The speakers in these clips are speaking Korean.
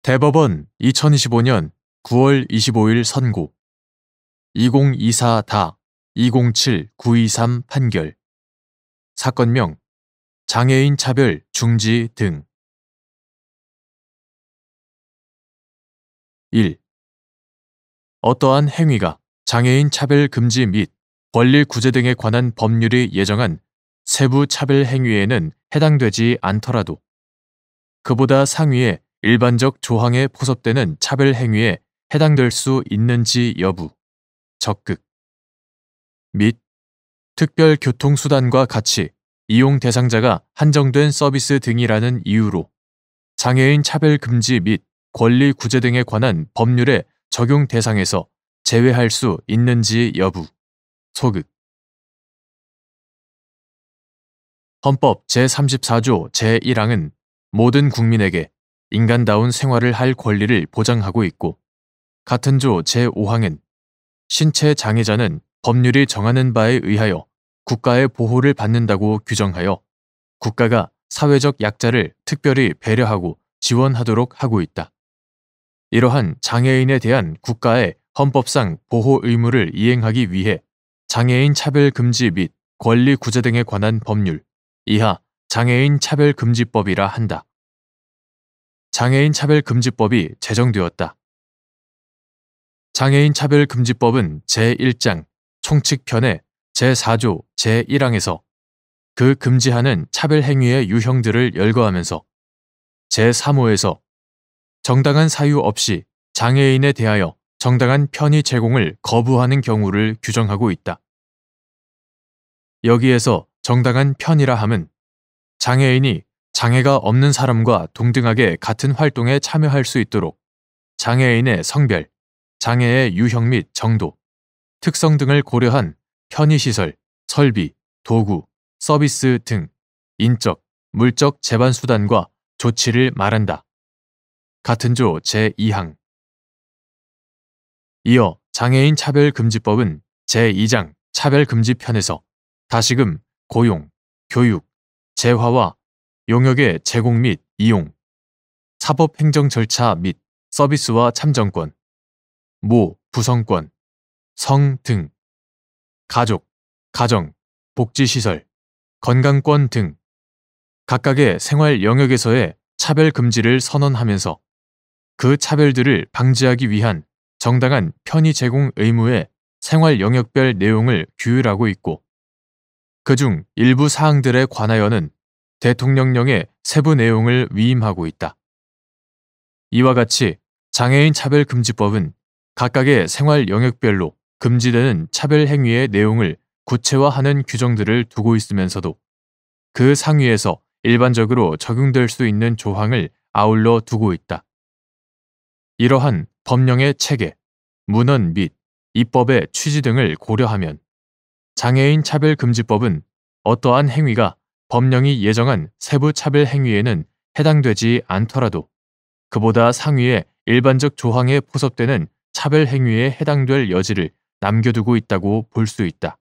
대법원 2025년 9월 25일 선고 2024-207923 판결 사건명 장애인 차별 중지 등 1. 어떠한 행위가 장애인 차별 금지 및 권리 구제 등에 관한 법률이 예정한 세부 차별 행위에는 해당되지 않더라도 그보다 상위의 일반적 조항에 포섭되는 차별 행위에 해당될 수 있는지 여부, 적극 및 특별 교통수단과 같이 이용 대상자가 한정된 서비스 등이라는 이유로 장애인 차별 금지 및 권리 구제 등에 관한 법률의 적용 대상에서 제외할 수 있는지 여부, 소극. 헌법 제34조 제1항은 모든 국민에게 인간다운 생활을 할 권리를 보장하고 있고, 같은 조 제5항은 신체 장애자는 법률이 정하는 바에 의하여 국가의 보호를 받는다고 규정하여 국가가 사회적 약자를 특별히 배려하고 지원하도록 하고 있다. 이러한 장애인에 대한 국가의 헌법상 보호 의무를 이행하기 위해 장애인 차별 금지 및 권리 구제 등에 관한 법률, 이하 장애인 차별금지법이라 한다. 장애인 차별금지법이 제정되었다. 장애인 차별금지법은 제1장 총칙편의 제4조 제1항에서 그 금지하는 차별행위의 유형들을 열거하면서 제3호에서 정당한 사유 없이 장애인에 대하여 정당한 편의 제공을 거부하는 경우를 규정하고 있다. 여기에서 정당한 편의라 함은 장애인이 장애가 없는 사람과 동등하게 같은 활동에 참여할 수 있도록 장애인의 성별, 장애의 유형 및 정도, 특성 등을 고려한 편의시설, 설비, 도구, 서비스 등 인적, 물적 제반수단과 조치를 말한다. 같은 조 제2항. 이어 장애인 차별금지법은 제2장 차별금지편에서 다시금, 고용, 교육, 재화와 용역의 제공 및 이용, 사법행정 절차 및 서비스와 참정권, 모, 구성권, 성 등, 가족, 가정, 복지시설, 건강권 등 각각의 생활 영역에서의 차별 금지를 선언하면서 그 차별들을 방지하기 위한 정당한 편의 제공 의무의 생활 영역별 내용을 규율하고 있고, 그중 일부 사항들에 관하여는 대통령령의 세부 내용을 위임하고 있다. 이와 같이 장애인 차별금지법은 각각의 생활 영역별로 금지되는 차별 행위의 내용을 구체화하는 규정들을 두고 있으면서도 그 상위에서 일반적으로 적용될 수 있는 조항을 아울러 두고 있다. 이러한 법령의 체계, 문헌 및 입법의 취지 등을 고려하면 장애인 차별금지법은 어떠한 행위가 법령이 예정한 세부 차별 행위에는 해당되지 않더라도 그보다 상위의 일반적 조항에 포섭되는 차별 행위에 해당될 여지를 남겨두고 있다고 볼 수 있다.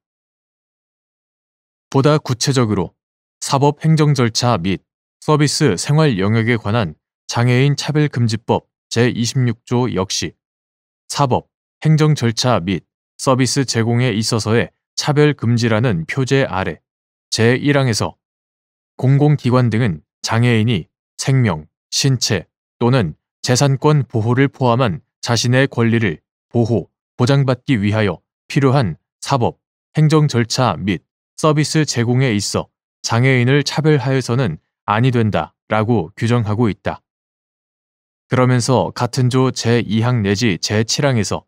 보다 구체적으로 사법 행정 절차 및 서비스 생활 영역에 관한 장애인 차별금지법 제26조 역시 사법, 행정 절차 및 서비스 제공에 있어서의 차별금지라는 표제 아래 제1항에서 공공기관 등은 장애인이 생명, 신체 또는 재산권 보호를 포함한 자신의 권리를 보호, 보장받기 위하여 필요한 사법, 행정 절차 및 서비스 제공에 있어 장애인을 차별하여서는 아니 된다라고 규정하고 있다. 그러면서 같은 조 제2항 내지 제7항에서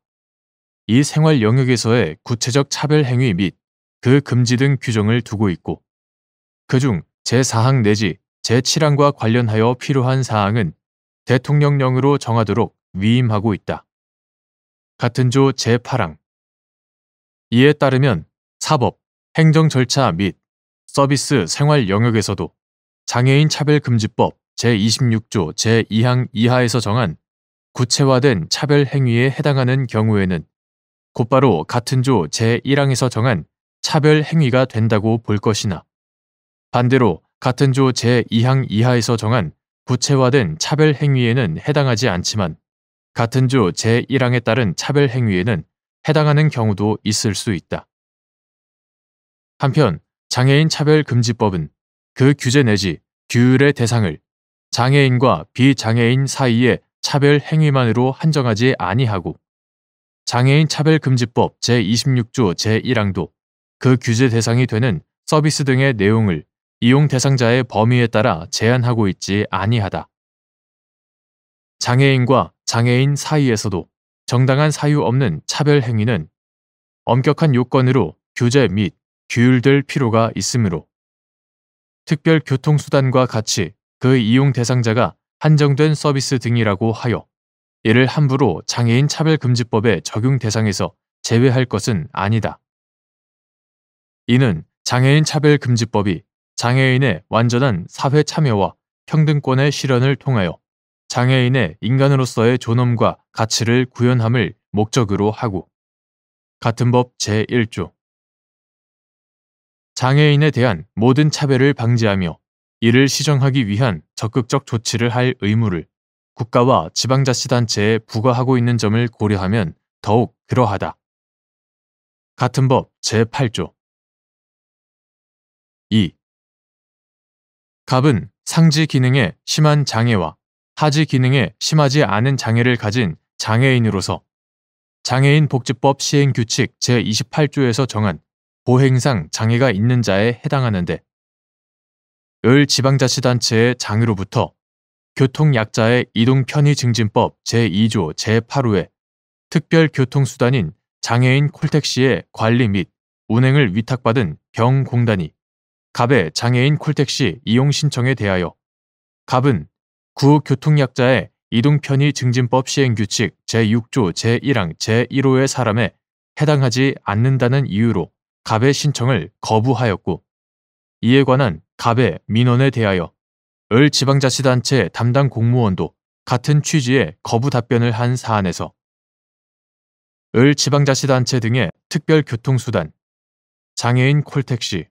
이 생활 영역에서의 구체적 차별 행위 및 그 금지 등 규정을 두고 있고, 그중 제4항 내지 제7항과 관련하여 필요한 사항은 대통령령으로 정하도록 위임하고 있다. 같은 조 제8항. 이에 따르면 사법, 행정 절차 및 서비스 생활 영역에서도 장애인 차별금지법 제26조 제2항 이하에서 정한 구체화된 차별 행위에 해당하는 경우에는 곧바로 같은 조 제1항에서 정한 차별 행위가 된다고 볼 것이나, 반대로 같은 조 제2항 이하에서 정한 구체화된 차별 행위에는 해당하지 않지만 같은 조 제1항에 따른 차별 행위에는 해당하는 경우도 있을 수 있다. 한편 장애인 차별금지법은 그 규제 내지 규율의 대상을 장애인과 비장애인 사이의 차별 행위만으로 한정하지 아니하고 장애인 차별금지법 제26조 제1항도 그 규제 대상이 되는 서비스 등의 내용을 이용 대상자의 범위에 따라 제한하고 있지 아니하다. 장애인과 장애인 사이에서도 정당한 사유 없는 차별 행위는 엄격한 요건으로 규제 및 규율될 필요가 있으므로 특별 교통수단과 같이 그 이용 대상자가 한정된 서비스 등이라고 하여 이를 함부로 장애인 차별금지법의 적용 대상에서 제외할 것은 아니다. 이는 장애인 차별금지법이 장애인의 완전한 사회 참여와 평등권의 실현을 통하여 장애인의 인간으로서의 존엄과 가치를 구현함을 목적으로 하고 같은 법 제1조 장애인에 대한 모든 차별을 방지하며 이를 시정하기 위한 적극적 조치를 할 의무를 국가와 지방자치단체에 부과하고 있는 점을 고려하면 더욱 그러하다. 같은 법 제8조 2. 갑은 상지 기능에 심한 장애와 하지 기능에 심하지 않은 장애를 가진 장애인으로서 장애인 복지법 시행규칙 제28조에서 정한 보행상 장애가 있는 자에 해당하는데 을 지방자치단체의 장으로부터 교통약자의 이동편의증진법 제2조 제8호에 특별교통수단인 장애인 콜택시의 관리 및 운행을 위탁받은 병공단이 갑의 장애인 콜택시 이용 신청에 대하여 갑은 구교통약자의 이동편의증진법 시행규칙 제6조 제1항 제1호의 사람에 해당하지 않는다는 이유로 갑의 신청을 거부하였고 이에 관한 갑의 민원에 대하여 을 지방자치단체 담당 공무원도 같은 취지의 거부 답변을 한 사안에서 을 지방자치단체 등의 특별교통수단, 장애인 콜택시,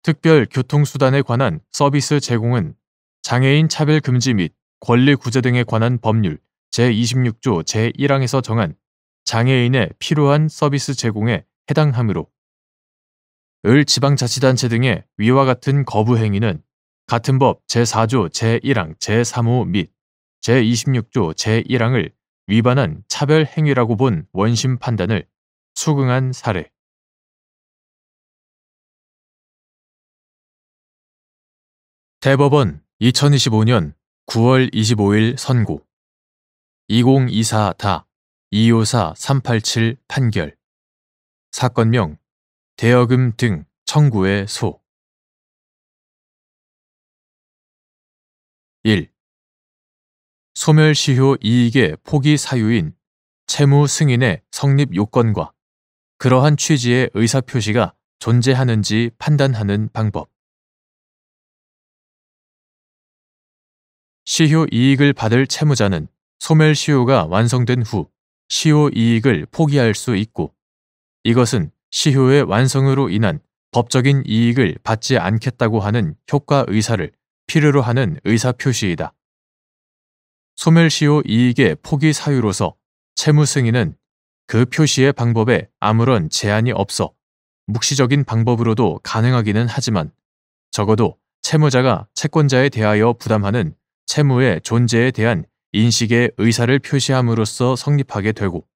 특별교통수단에 관한 서비스 제공은 장애인 차별금지 및 권리구제 등에 관한 법률 제26조 제1항에서 정한 장애인의 필요한 서비스 제공에 해당하므로 을 지방자치단체 등의 위와 같은 거부 행위는 같은 법 제4조 제1항 제3호 및 제26조 제1항을 위반한 차별 행위라고 본 원심 판단을 수긍한 사례. 대법원 2025년 9월 25일 선고 2024-254-387 판결 사건명 대여금 등 청구의 소 1. 소멸시효 이익의 포기 사유인 채무 승인의 성립 요건과 그러한 취지의 의사표시가 존재하는지 판단하는 방법. 시효 이익을 받을 채무자는 소멸시효가 완성된 후 시효 이익을 포기할 수 있고 이것은 시효의 완성으로 인한 법적인 이익을 받지 않겠다고 하는 효과 의사를 필요로 하는 의사표시이다. 소멸시효 이익의 포기 사유로서 채무 승인은 그 표시의 방법에 아무런 제한이 없어 묵시적인 방법으로도 가능하기는 하지만 적어도 채무자가 채권자에 대하여 부담하는 채무의 존재에 대한 인식의 의사를 표시함으로써 성립하게 되고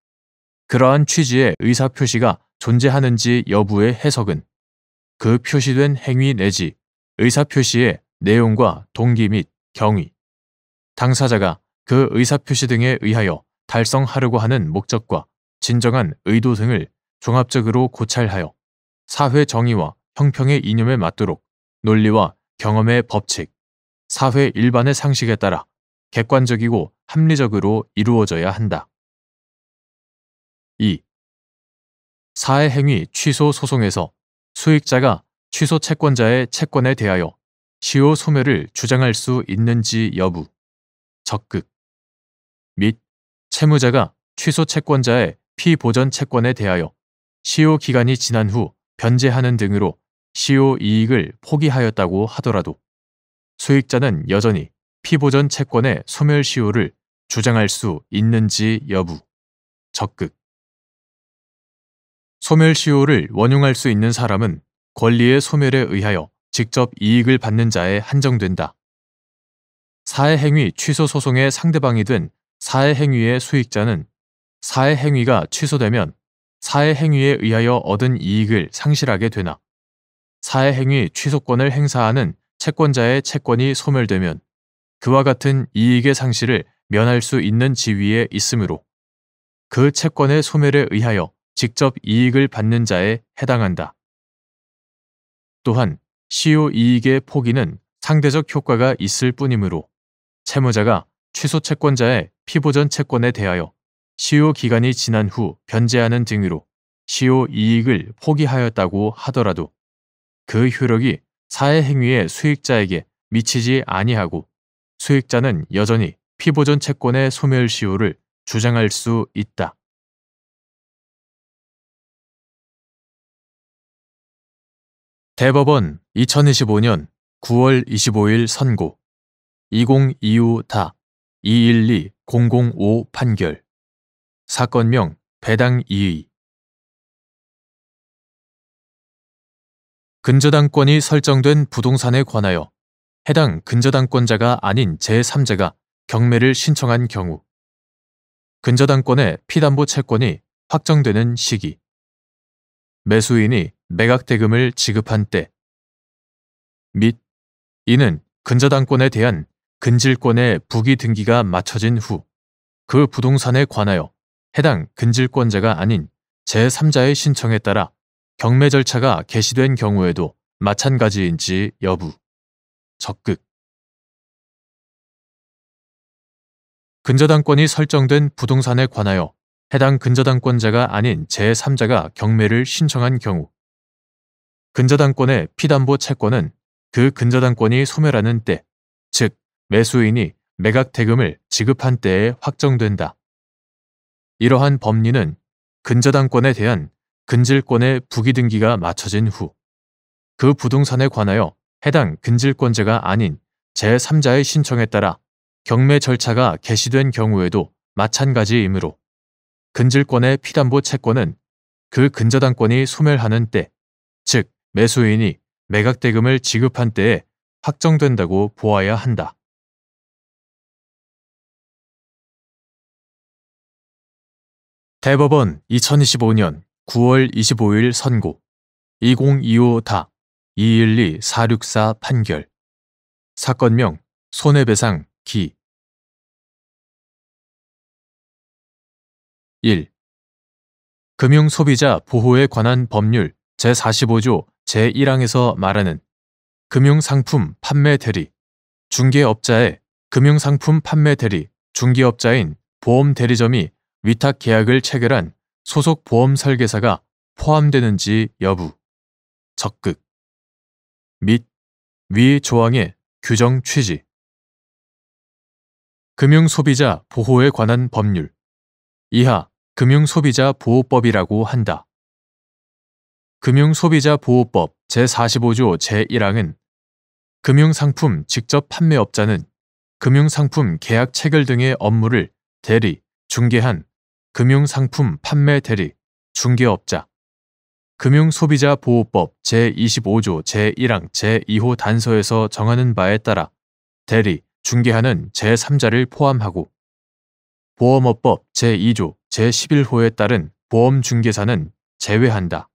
그러한 취지의 의사표시가 존재하는지 여부의 해석은 그 표시된 행위 내지 의사표시의 내용과 동기 및 경위, 당사자가 그 의사표시 등에 의하여 달성하려고 하는 목적과 진정한 의도 등을 종합적으로 고찰하여 사회 정의와 형평의 이념에 맞도록 논리와 경험의 법칙, 사회 일반의 상식에 따라 객관적이고 합리적으로 이루어져야 한다. 2. 사회행위 취소 소송에서 수익자가 취소 채권자의 채권에 대하여 시효 소멸을 주장할 수 있는지 여부, 적극 및 채무자가 취소 채권자의 피보전 채권에 대하여 시효 기간이 지난 후 변제하는 등으로 시효 이익을 포기하였다고 하더라도 수익자는 여전히 피보전 채권의 소멸시효를 주장할 수 있는지 여부. 적극. 소멸시효를 원용할 수 있는 사람은 권리의 소멸에 의하여 직접 이익을 받는 자에 한정된다. 사해행위 취소 소송의 상대방이 된 사해행위의 수익자는 사해행위가 취소되면 사해행위에 의하여 얻은 이익을 상실하게 되나, 사해행위 취소권을 행사하는 채권자의 채권이 소멸되면 그와 같은 이익의 상실을 면할 수 있는 지위에 있으므로 그 채권의 소멸에 의하여 직접 이익을 받는 자에 해당한다. 또한 시효 이익의 포기는 상대적 효과가 있을 뿐이므로 채무자가 취소 채권자의 피보전 채권에 대하여 시효 기간이 지난 후 변제하는 등으로 시효 이익을 포기하였다고 하더라도 그 효력이 사해행위의 수익자에게 미치지 아니하고 수익자는 여전히 피보전 채권의 소멸시효를 주장할 수 있다. 대법원 2025년 9월 25일 선고 2025-212-005 판결. 사건명 배당 이의. 근저당권이 설정된 부동산에 관하여 해당 근저당권자가 아닌 제3자가 경매를 신청한 경우 근저당권의 피담보 채권이 확정되는 시기, 매수인이 매각대금을 지급한 때, 및 이는 근저당권에 대한 근질권의 부기 등기가 마쳐진 후 그 부동산에 관하여 해당 근질권자가 아닌 제3자의 신청에 따라 경매 절차가 개시된 경우에도 마찬가지인지 여부. 적극. 근저당권이 설정된 부동산에 관하여 해당 근저당권자가 아닌 제3자가 경매를 신청한 경우 근저당권의 피담보 채권은 그 근저당권이 소멸하는 때, 즉 매수인이 매각 대금을 지급한 때에 확정된다. 이러한 법리는 근저당권에 대한 근질권의 부기 등기가 마쳐진 후 그 부동산에 관하여 해당 근질권자가 아닌 제3자의 신청에 따라 경매 절차가 개시된 경우에도 마찬가지이므로 근질권의 피담보 채권은 그 근저당권이 소멸하는 때, 즉 매수인이 매각대금을 지급한 때에 확정된다고 보아야 한다. 대법원 2025년 9월 25일 선고 2025-212-464 판결. 사건명 손해배상 기. 1. 금융소비자 보호에 관한 법률 제45조 제1항에서 말하는 금융상품 판매 대리, 중개업자의 금융상품 판매 대리, 중개업자인 보험대리점이 위탁 계약을 체결한 소속 보험 설계사가 포함되는지 여부. 적극. 및 위 조항의 규정 취지. 금융소비자 보호에 관한 법률 이하 금융소비자 보호법이라고 한다. 금융소비자 보호법 제45조 제1항은 금융상품 직접 판매업자는 금융상품 계약 체결 등의 업무를 대리, 중개한 금융상품 판매 대리, 중개업자, 금융소비자보호법 제25조 제1항 제2호 단서에서 정하는 바에 따라 대리, 중개하는 제3자를 포함하고 보험업법 제2조 제11호에 따른 보험중개사는 제외한다.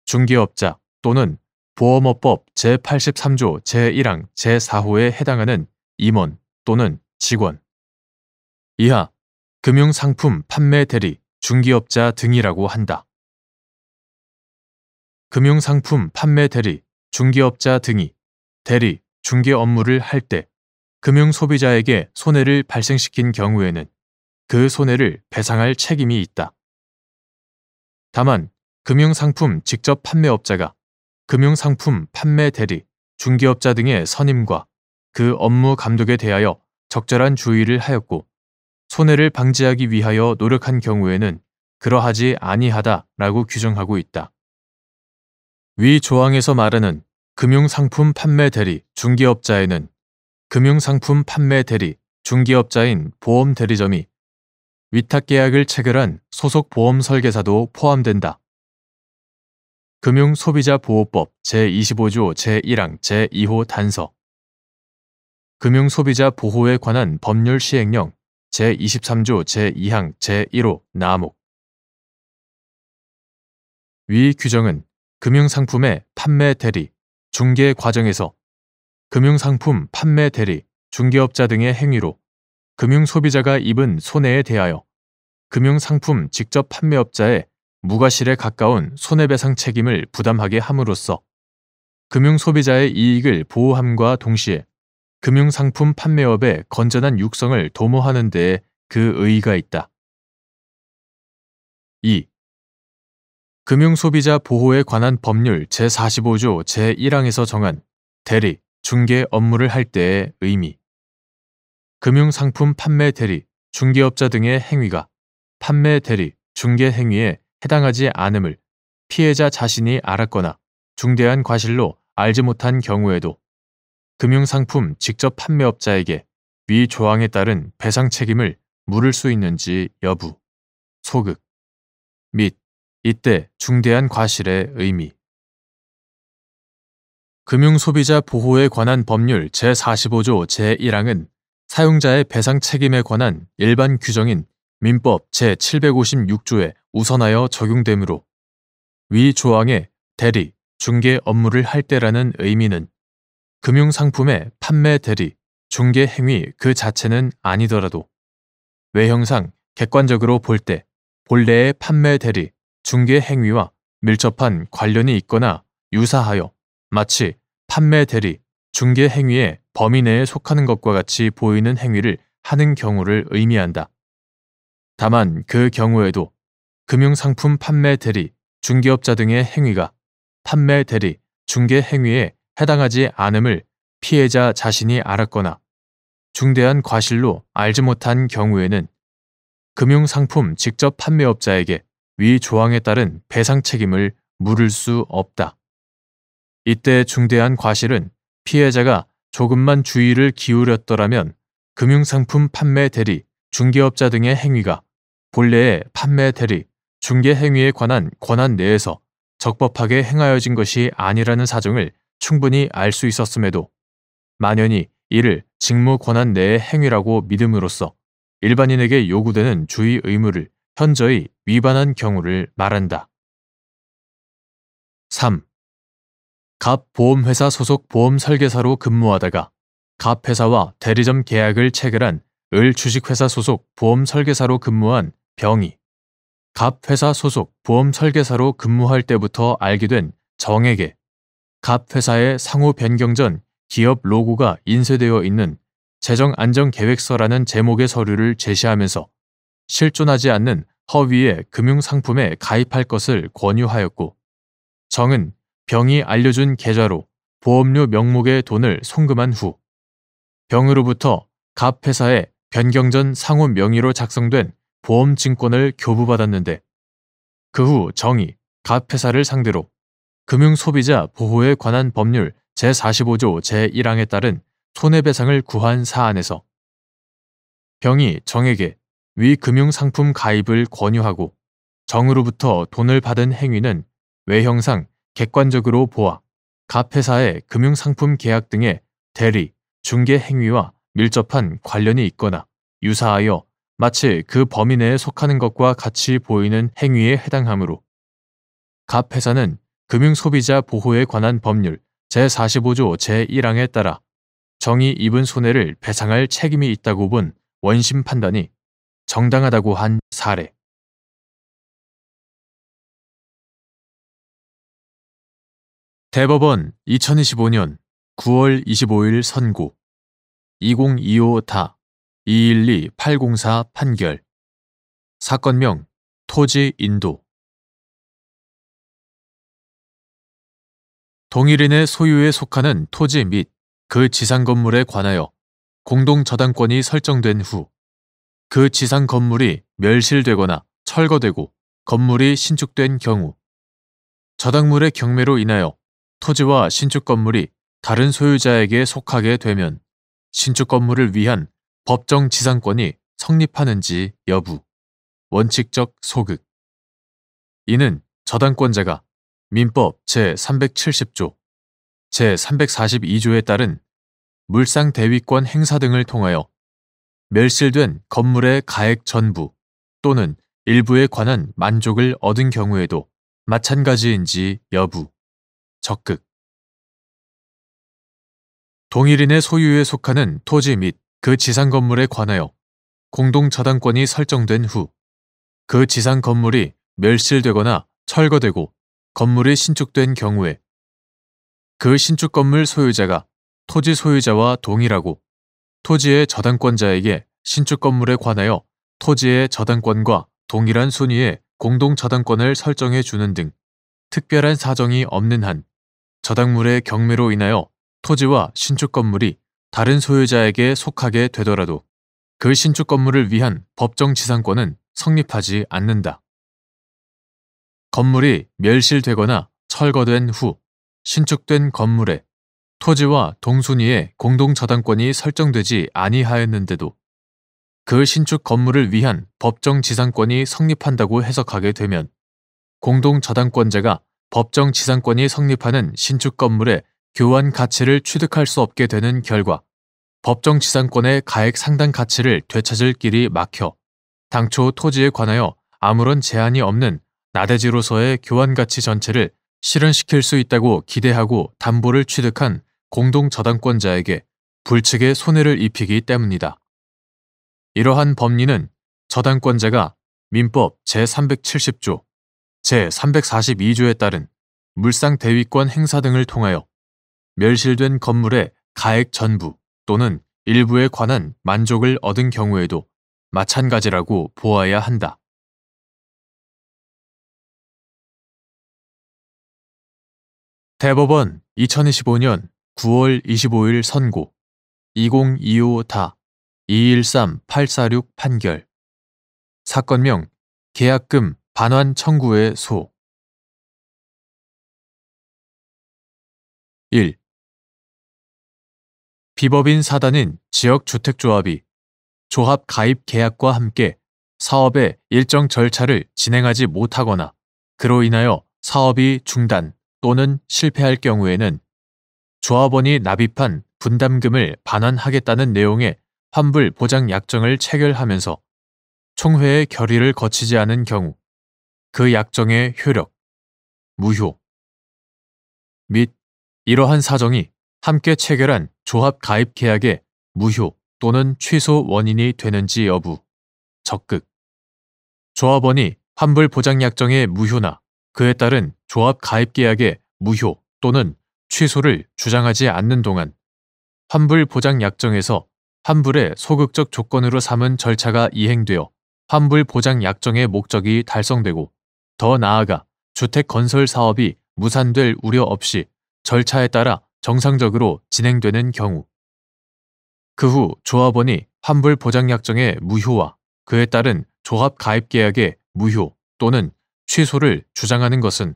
중개업자 또는 보험업법 제83조 제1항 제4호에 해당하는 임원 또는 직원. 이하 금융상품 판매 대리, 중개업자 등이라고 한다. 금융상품 판매 대리, 중개업자 등이 대리, 중개 업무를 할 때 금융소비자에게 손해를 발생시킨 경우에는 그 손해를 배상할 책임이 있다. 다만 금융상품 직접 판매업자가 금융상품 판매 대리, 중개업자 등의 선임과 그 업무 감독에 대하여 적절한 주의를 하였고 손해를 방지하기 위하여 노력한 경우에는 그러하지 아니하다라고 규정하고 있다. 위 조항에서 말하는 금융상품 판매 대리, 중개업자에는 금융상품 판매 대리, 중개업자인 보험 대리점이 위탁계약을 체결한 소속 보험 설계사도 포함된다. 금융소비자보호법 제25조 제1항 제2호 단서 금융소비자 보호에 관한 법률 시행령 제23조 제2항 제1호 나목 위 규정은 금융상품의 판매 대리, 중개 과정에서 금융상품 판매 대리, 중개업자 등의 행위로 금융소비자가 입은 손해에 대하여 금융상품 직접 판매업자의 무과실에 가까운 손해배상 책임을 부담하게 함으로써 금융소비자의 이익을 보호함과 동시에 금융상품 판매업의 건전한 육성을 도모하는 데에 그 의의가 있다. 2. 금융소비자 보호에 관한 법률 제45조 제1항에서 정한 대리, 중개 업무를 할 때의 의미 금융상품 판매 대리, 중개업자 등의 행위가 판매 대리, 중개 행위에 해당하지 않음을 피해자 자신이 알았거나 중대한 과실로 알지 못한 경우에도 금융상품 직접 판매업자에게 위 조항에 따른 배상 책임을 물을 수 있는지 여부, 소극, 및 이때 중대한 과실의 의미 금융소비자 보호에 관한 법률 제45조 제1항은 사용자의 배상 책임에 관한 일반 규정인 민법 제756조에 우선하여 적용되므로 위 조항의 대리, 중개 업무를 할 때라는 의미는 금융상품의 판매 대리, 중개 행위 그 자체는 아니더라도 외형상 객관적으로 볼 때 본래의 판매 대리, 중개 행위와 밀접한 관련이 있거나 유사하여 마치 판매 대리, 중개 행위의 범위 내에 속하는 것과 같이 보이는 행위를 하는 경우를 의미한다. 다만 그 경우에도 금융상품 판매 대리, 중개업자 등의 행위가 판매 대리, 중개 행위에 해당하지 않음을 피해자 자신이 알았거나 중대한 과실로 알지 못한 경우에는 금융상품 직접 판매업자에게 위 조항에 따른 배상 책임을 물을 수 없다. 이때 중대한 과실은 피해자가 조금만 주의를 기울였더라면 금융상품 판매 대리, 중개업자 등의 행위가 본래의 판매 대리, 중개 행위에 관한 권한 내에서 적법하게 행하여진 것이 아니라는 사정을 충분히 알 수 있었음에도 만연히 이를 직무 권한 내의 행위라고 믿음으로써 일반인에게 요구되는 주의 의무를 현저히 위반한 경우를 말한다. 3. 갑 보험회사 소속 보험 설계사로 근무하다가 갑 회사와 대리점 계약을 체결한 을 주식회사 소속 보험 설계사로 근무한 병이 갑 회사 소속 보험 설계사로 근무할 때부터 알게 된 정에게 갑 회사의 상호 변경 전 기업 로고가 인쇄되어 있는 재정안정계획서라는 제목의 서류를 제시하면서 실존하지 않는 허위의 금융상품에 가입할 것을 권유하였고 정은 병이 알려준 계좌로 보험료 명목의 돈을 송금한 후 병으로부터 갑 회사의 변경 전 상호 명의로 작성된 보험증권을 교부받았는데 그 후 정이 갑 회사를 상대로 금융소비자 보호에 관한 법률 제45조 제1항에 따른 손해배상을 구한 사안에서 병이 정에게 위 금융상품 가입을 권유하고 정으로부터 돈을 받은 행위는 외형상 객관적으로 보아 갑 회사의 금융상품 계약 등의 대리, 중개 행위와 밀접한 관련이 있거나 유사하여 마치 그 범위 내에 속하는 것과 같이 보이는 행위에 해당하므로 갑 회사는 금융소비자 보호에 관한 법률 제45조 제1항에 따라 정이 입은 손해를 배상할 책임이 있다고 본 원심 판단이 정당하다고 한 사례. 대법원 2025년 9월 25일 선고 2025-212-804 판결 사건명 토지 인도 동일인의 소유에 속하는 토지 및 그 지상 건물에 관하여 공동저당권이 설정된 후 그 지상 건물이 멸실되거나 철거되고 건물이 신축된 경우 저당물의 경매로 인하여 토지와 신축 건물이 다른 소유자에게 속하게 되면 신축 건물을 위한 법정 지상권이 성립하는지 여부, 원칙적 소극. 이는 저당권자가 민법 제370조, 제342조에 따른 물상대위권 행사 등을 통하여 멸실된 건물의 가액 전부 또는 일부에 관한 만족을 얻은 경우에도 마찬가지인지 여부, 적극. 동일인의 소유에 속하는 토지 및 그 지상 건물에 관하여 공동저당권이 설정된 후 그 지상 건물이 멸실되거나 철거되고 건물이 신축된 경우에 그 신축 건물 소유자가 토지 소유자와 동일하고 토지의 저당권자에게 신축 건물에 관하여 토지의 저당권과 동일한 순위의 공동저당권을 설정해 주는 등 특별한 사정이 없는 한 저당물의 경매로 인하여 토지와 신축 건물이 다른 소유자에게 속하게 되더라도 그 신축 건물을 위한 법정 지상권은 성립하지 않는다. 건물이 멸실되거나 철거된 후 신축된 건물에 토지와 동순위의 공동저당권이 설정되지 아니하였는데도 그 신축 건물을 위한 법정 지상권이 성립한다고 해석하게 되면 공동저당권자가 법정 지상권이 성립하는 신축 건물의 교환 가치를 취득할 수 없게 되는 결과 법정 지상권의 가액 상당 가치를 되찾을 길이 막혀 당초 토지에 관하여 아무런 제한이 없는 나대지로서의 교환 가치 전체를 실현시킬 수 있다고 기대하고 담보를 취득한 공동저당권자에게 불측의 손해를 입히기 때문이다. 이러한 법리는 저당권자가 민법 제370조, 제342조에 따른 물상대위권 행사 등을 통하여 멸실된 건물의 가액 전부 또는 일부에 관한 만족을 얻은 경우에도 마찬가지라고 보아야 한다. 대법원 2025년 9월 25일 선고 2025-213846 판결. 사건명 계약금 반환 청구의 소. 1. 비법인 사단인 지역주택조합이 조합 가입 계약과 함께 사업의 일정 절차를 진행하지 못하거나 그로 인하여 사업이 중단 또는 실패할 경우에는 조합원이 납입한 분담금을 반환하겠다는 내용의 환불 보장 약정을 체결하면서 총회의 결의를 거치지 않은 경우 그 약정의 효력, 무효 및 이러한 사정이 함께 체결한 조합 가입 계약의 무효 또는 취소 원인이 되는지 여부, 적극. 조합원이 환불 보장 약정의 무효나 그에 따른 조합 가입 계약의 무효 또는 취소를 주장하지 않는 동안 환불 보장 약정에서 환불의 소극적 조건으로 삼은 절차가 이행되어 환불 보장 약정의 목적이 달성되고 더 나아가 주택 건설 사업이 무산될 우려 없이 절차에 따라 정상적으로 진행되는 경우 그 후 조합원이 환불 보장 약정의 무효와 그에 따른 조합 가입 계약의 무효 또는 취소를 주장하는 것은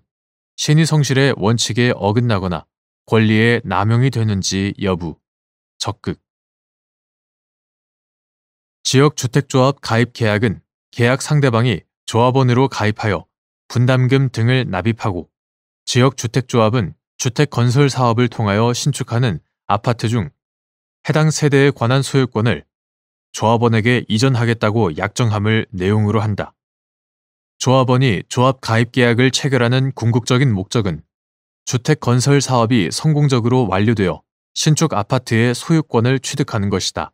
신의성실의 원칙에 어긋나거나 권리의 남용이 되는지 여부, 적극. 지역주택조합 가입 계약은 계약 상대방이 조합원으로 가입하여 분담금 등을 납입하고 지역주택조합은 주택 건설 사업을 통하여 신축하는 아파트 중 해당 세대에 관한 소유권을 조합원에게 이전하겠다고 약정함을 내용으로 한다. 조합원이 조합 가입 계약을 체결하는 궁극적인 목적은 주택 건설 사업이 성공적으로 완료되어 신축 아파트의 소유권을 취득하는 것이다.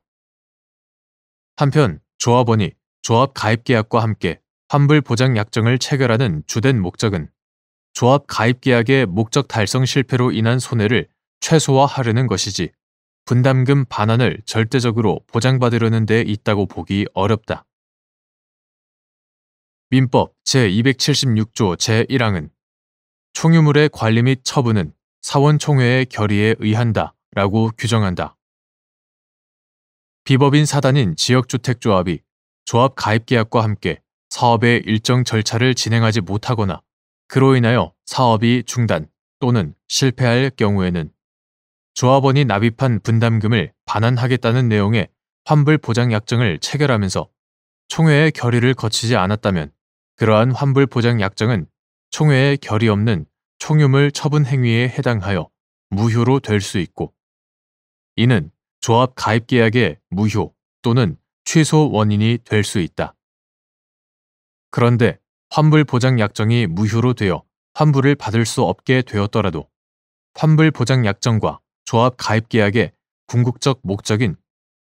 한편 조합원이 조합 가입 계약과 함께 환불 보장 약정을 체결하는 주된 목적은 조합 가입 계약의 목적 달성 실패로 인한 손해를 최소화하려는 것이지 분담금 반환을 절대적으로 보장받으려는 데 있다고 보기 어렵다. 민법 제276조 제1항은 총유물의 관리 및 처분은 사원총회의 결의에 의한다 라고 규정한다. 비법인 사단인 지역주택조합이 조합 가입계약과 함께 사업의 일정 절차를 진행하지 못하거나 그로 인하여 사업이 중단 또는 실패할 경우에는 조합원이 납입한 분담금을 반환하겠다는 내용의 환불 보장 약정을 체결하면서 총회의 결의를 거치지 않았다면 그러한 환불 보장 약정은 총회의 결의 없는 총유물 처분 행위에 해당하여 무효로 될 수 있고, 이는 조합 가입 계약의 무효 또는 취소 원인이 될 수 있다. 그런데 환불 보장 약정이 무효로 되어 환불을 받을 수 없게 되었더라도 환불 보장 약정과 조합 가입 계약의 궁극적 목적인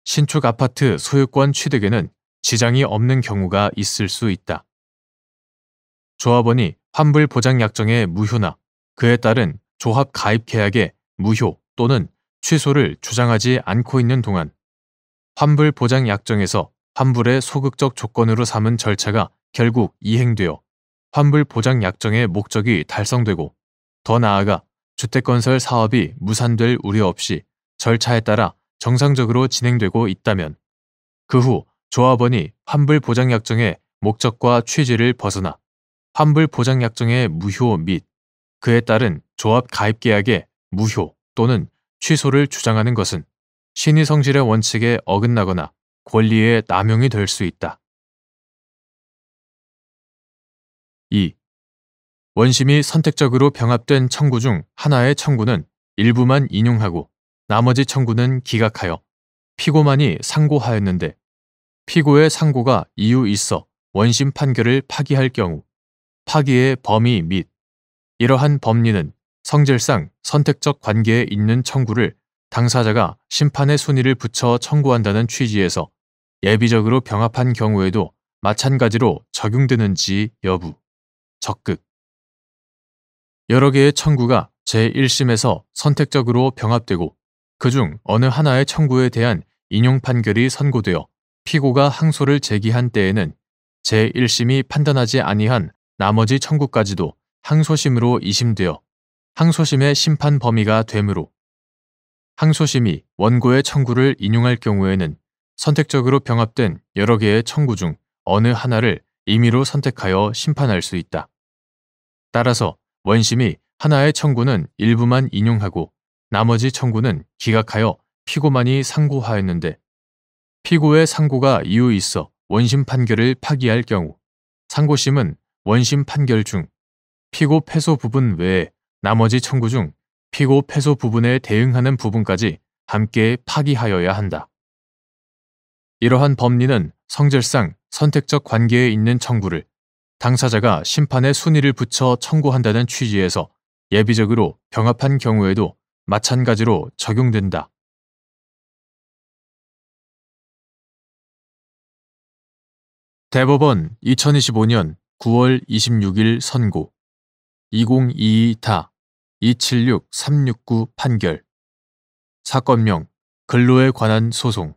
신축 아파트 소유권 취득에는 지장이 없는 경우가 있을 수 있다. 조합원이 환불 보장 약정의 무효나 그에 따른 조합 가입 계약의 무효 또는 취소를 주장하지 않고 있는 동안 환불 보장 약정에서 환불의 소극적 조건으로 삼은 절차가 결국 이행되어 환불 보장 약정의 목적이 달성되고, 더 나아가 주택건설 사업이 무산될 우려 없이 절차에 따라 정상적으로 진행되고 있다면 그 후 조합원이 환불 보장 약정의 목적과 취지를 벗어나 환불 보장 약정의 무효 및 그에 따른 조합 가입 계약의 무효 또는 취소를 주장하는 것은 신의성실의 원칙에 어긋나거나 권리의 남용이 될 수 있다. 2. 원심이 선택적으로 병합된 청구 중 하나의 청구는 일부만 인용하고 나머지 청구는 기각하여 피고만이 상고하였는데 피고의 상고가 이유 있어 원심 판결을 파기할 경우 파기의 범위 및 이러한 법리는 성질상 선택적 관계에 있는 청구를 당사자가 심판의 순위를 붙여 청구한다는 취지에서 예비적으로 병합한 경우에도 마찬가지로 적용되는지 여부, 적극. 여러 개의 청구가 제1심에서 선택적으로 병합되고 그중 어느 하나의 청구에 대한 인용 판결이 선고되어 피고가 항소를 제기한 때에는 제1심이 판단하지 아니한 나머지 청구까지도 항소심으로 이심되어 항소심의 심판 범위가 되므로 항소심이 원고의 청구를 인용할 경우에는 선택적으로 병합된 여러 개의 청구 중 어느 하나를 임의로 선택하여 심판할 수 있다. 따라서 원심이 하나의 청구는 일부만 인용하고 나머지 청구는 기각하여 피고만이 상고하였는데 피고의 상고가 이유 있어 원심 판결을 파기할 경우 상고심은 원심 판결 중 피고 패소 부분 외에 나머지 청구 중 피고 패소 부분에 대응하는 부분까지 함께 파기하여야 한다. 이러한 법리는 성질상 선택적 관계에 있는 청구를 당사자가 심판의 순위를 붙여 청구한다는 취지에서 예비적으로 병합한 경우에도 마찬가지로 적용된다. 대법원 2025년 9월 26일 선고 2022타 276369 판결 사건명 근로에 관한 소송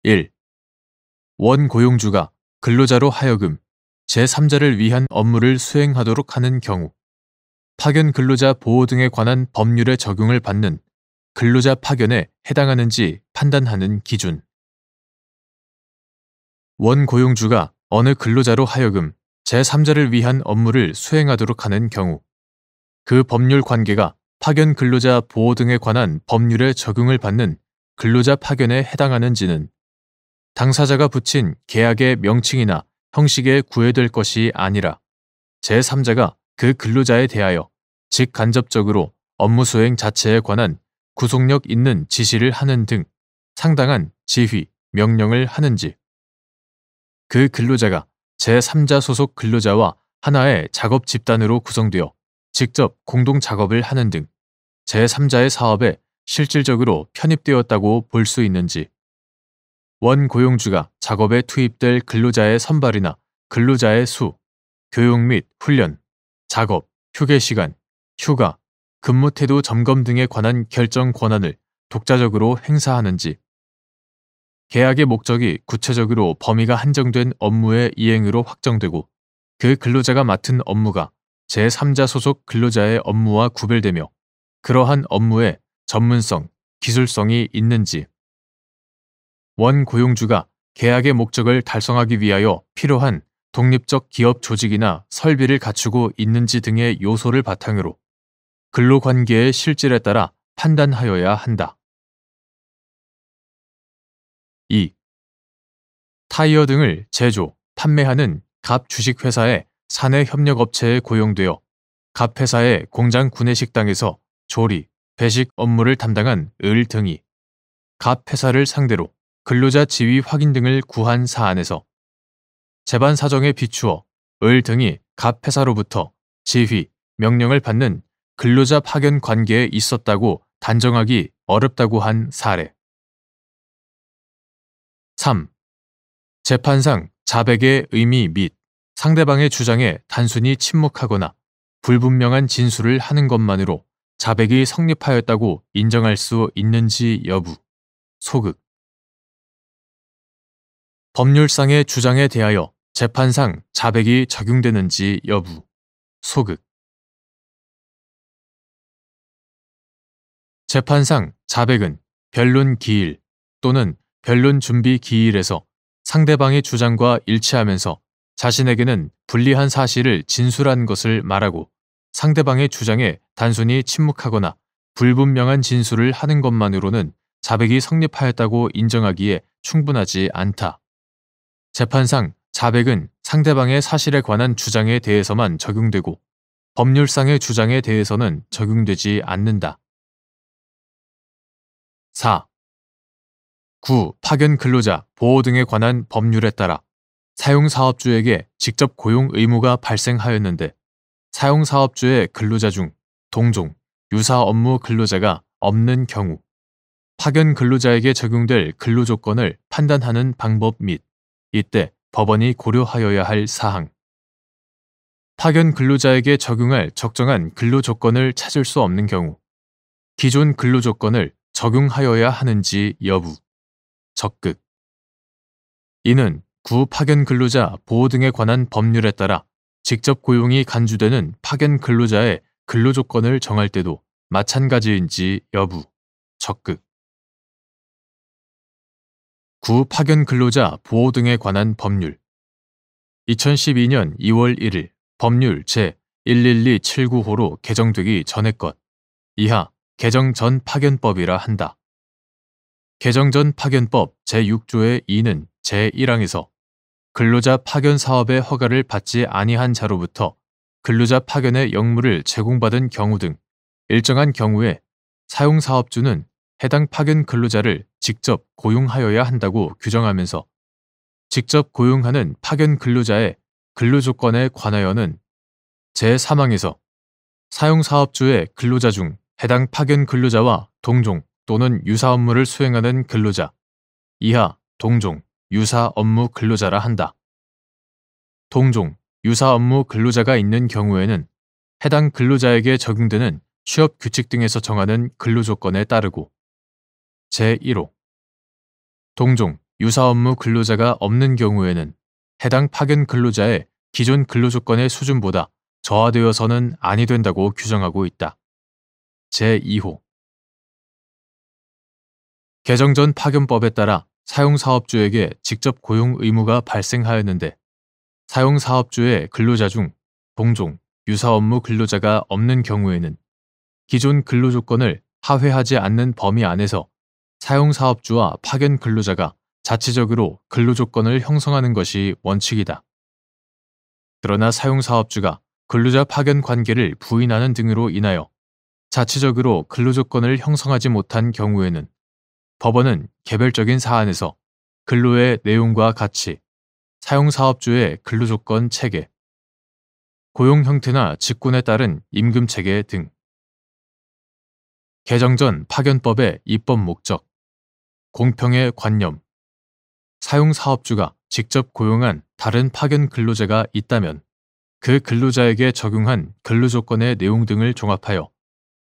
1. 원고용주가 근로자로 하여금 제3자를 위한 업무를 수행하도록 하는 경우 파견 근로자 보호 등에 관한 법률의 적용을 받는 근로자 파견에 해당하는지 판단하는 기준. 원고용주가 어느 근로자로 하여금 제3자를 위한 업무를 수행하도록 하는 경우 그 법률 관계가 파견 근로자 보호 등에 관한 법률의 적용을 받는 근로자 파견에 해당하는지는 당사자가 붙인 계약의 명칭이나 형식에 구애될 것이 아니라 제3자가 그 근로자에 대하여 직간접적으로 업무 수행 자체에 관한 구속력 있는 지시를 하는 등 상당한 지휘, 명령을 하는지, 그 근로자가 제3자 소속 근로자와 하나의 작업 집단으로 구성되어 직접 공동 작업을 하는 등 제3자의 사업에 실질적으로 편입되었다고 볼 수 있는지, 원고용주가 작업에 투입될 근로자의 선발이나 근로자의 수, 교육 및 훈련, 작업, 휴게 시간, 휴가, 근무 태도 점검 등에 관한 결정 권한을 독자적으로 행사하는지, 계약의 목적이 구체적으로 범위가 한정된 업무의 이행으로 확정되고 그 근로자가 맡은 업무가 제3자 소속 근로자의 업무와 구별되며 그러한 업무에 전문성, 기술성이 있는지, 원고용주가 계약의 목적을 달성하기 위하여 필요한 독립적 기업 조직이나 설비를 갖추고 있는지 등의 요소를 바탕으로 근로관계의 실질에 따라 판단하여야 한다. 2. 타이어 등을 제조, 판매하는 갑 주식회사의 사내 협력업체에 고용되어 갑 회사의 공장 구내식당에서 조리, 배식 업무를 담당한 을 등이 갑 회사를 상대로 근로자 지위 확인 등을 구한 사안에서 재반 사정에 비추어 을 등이 갑 회사로부터 지휘, 명령을 받는 근로자 파견 관계에 있었다고 단정하기 어렵다고 한 사례. 3. 재판상 자백의 의미 및 상대방의 주장에 단순히 침묵하거나 불분명한 진술을 하는 것만으로 자백이 성립하였다고 인정할 수 있는지 여부. 소극. 법률상의 주장에 대하여 재판상 자백이 적용되는지 여부. 소극. 재판상 자백은 변론 기일 또는 변론 준비 기일에서 상대방의 주장과 일치하면서 자신에게는 불리한 사실을 진술한 것을 말하고 상대방의 주장에 단순히 침묵하거나 불분명한 진술을 하는 것만으로는 자백이 성립하였다고 인정하기에 충분하지 않다. 재판상 자백은 상대방의 사실에 관한 주장에 대해서만 적용되고 법률상의 주장에 대해서는 적용되지 않는다. 4. 파견 근로자 보호 등에 관한 법률에 따라 사용사업주에게 직접 고용 의무가 발생하였는데 사용사업주의 근로자 중 동종, 유사 업무 근로자가 없는 경우 파견 근로자에게 적용될 근로조건을 판단하는 방법 및 이때 법원이 고려하여야 할 사항. 파견 근로자에게 적용할 적정한 근로조건을 찾을 수 없는 경우 기존 근로조건을 적용하여야 하는지 여부. 적극. 이는 파견 근로자 보호 등에 관한 법률에 따라 직접 고용이 간주되는 파견 근로자의 근로조건을 정할 때도 마찬가지인지 여부. 적극. 파견 근로자 보호 등에 관한 법률. 2012년 2월 1일 법률 제11279호로 개정되기 전의 것. 이하 개정 전 파견법이라 한다. 개정 전 파견법 제6조의 2는 제1항에서 근로자 파견 사업의 허가를 받지 아니한 자로부터 근로자 파견의 역무를 제공받은 경우 등 일정한 경우에 사용사업주는 해당 파견 근로자를 직접 고용하여야 한다고 규정하면서 직접 고용하는 파견 근로자의 근로조건에 관하여는 제3항에서 사용사업주의 근로자 중 해당 파견 근로자와 동종 또는 유사 업무를 수행하는 근로자, 이하 동종, 유사 업무 근로자라 한다. 동종, 유사 업무 근로자가 있는 경우에는 해당 근로자에게 적용되는 취업 규칙 등에서 정하는 근로조건에 따르고 제1호 동종, 유사 업무 근로자가 없는 경우에는 해당 파견 근로자의 기존 근로조건의 수준보다 저하되어서는 아니 된다고 규정하고 있다. 제2호 개정 전 파견법에 따라 사용사업주에게 직접 고용 의무가 발생하였는데 사용사업주의 근로자 중 동종, 유사 업무 근로자가 없는 경우에는 기존 근로조건을 하회하지 않는 범위 안에서 사용사업주와 파견 근로자가 자체적으로 근로조건을 형성하는 것이 원칙이다. 그러나 사용사업주가 근로자 파견 관계를 부인하는 등으로 인하여 자체적으로 근로조건을 형성하지 못한 경우에는 법원은 개별적인 사안에서 근로의 내용과 가치, 사용사업주의 근로조건 체계, 고용 형태나 직군에 따른 임금 체계 등 개정 전 파견법의 입법 목적, 공평의 관념, 사용사업주가 직접 고용한 다른 파견 근로자가 있다면 그 근로자에게 적용한 근로조건의 내용 등을 종합하여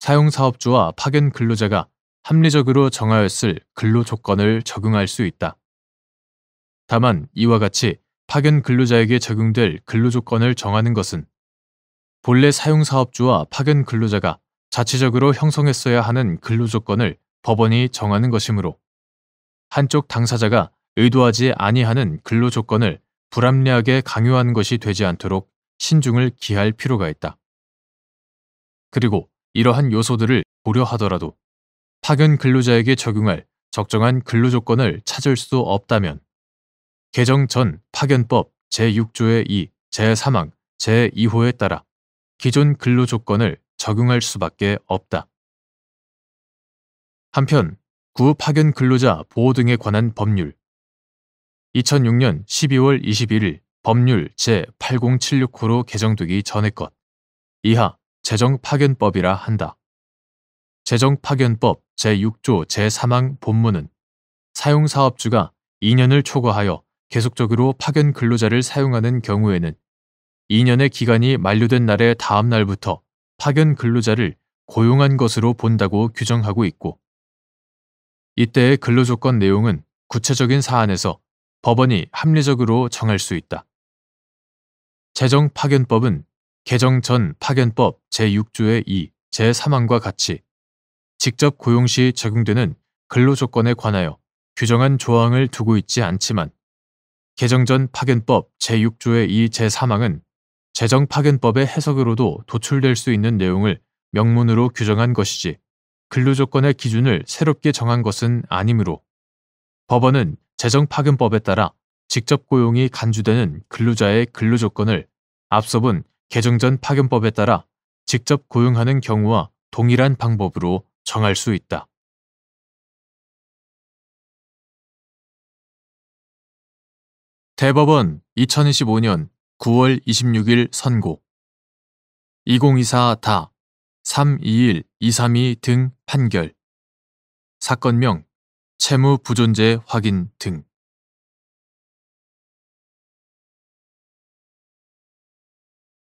사용사업주와 파견 근로자가 합리적으로 정하였을 근로조건을 적용할 수 있다. 다만 이와 같이 파견 근로자에게 적용될 근로조건을 정하는 것은 본래 사용사업주와 파견 근로자가 자체적으로 형성했어야 하는 근로조건을 법원이 정하는 것이므로 한쪽 당사자가 의도하지 아니하는 근로조건을 불합리하게 강요하는 것이 되지 않도록 신중을 기할 필요가 있다. 그리고 이러한 요소들을 고려하더라도 파견 근로자에게 적용할 적정한 근로조건을 찾을 수 없다면 개정 전 파견법 제6조의 2, 제3항, 제2호에 따라 기존 근로조건을 적용할 수밖에 없다. 한편 구 파견 근로자 보호 등에 관한 법률 2006년 12월 21일 법률 제8076호로 개정되기 전의 것 이하 재정파견법이라 한다. 재정파견법 제6조 제3항 본문은 사용사업주가 2년을 초과하여 계속적으로 파견 근로자를 사용하는 경우에는 2년의 기간이 만료된 날의 다음 날부터 파견 근로자를 고용한 것으로 본다고 규정하고 있고 이때의 근로조건 내용은 구체적인 사안에서 법원이 합리적으로 정할 수 있다. 재정파견법은 개정 전 파견법 제6조의 2, 제3항과 같이 직접 고용 시 적용되는 근로조건에 관하여 규정한 조항을 두고 있지 않지만 개정 전 파견법 제6조의 2, 제3항은 재정파견법의 해석으로도 도출될 수 있는 내용을 명문으로 규정한 것이지 근로조건의 기준을 새롭게 정한 것은 아니므로 법원은 재정파견법에 따라 직접 고용이 간주되는 근로자의 근로조건을 앞서 본 개정 전 파견법에 따라 직접 고용하는 경우와 동일한 방법으로 정할 수 있다. 대법원 2025년 9월 26일 선고 2024 321 232 등 판결 사건명 채무 부존재 확인 등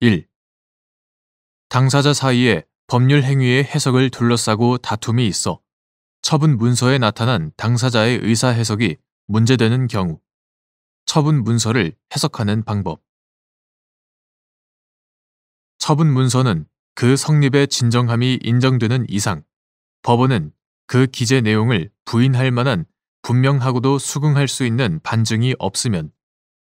1. 당사자 사이에 법률 행위의 해석을 둘러싸고 다툼이 있어 처분 문서에 나타난 당사자의 의사 해석이 문제되는 경우 처분 문서를 해석하는 방법 처분 문서는 그 성립의 진정함이 인정되는 이상 법원은 그 기재 내용을 부인할 만한 분명하고도 수긍할 수 있는 반증이 없으면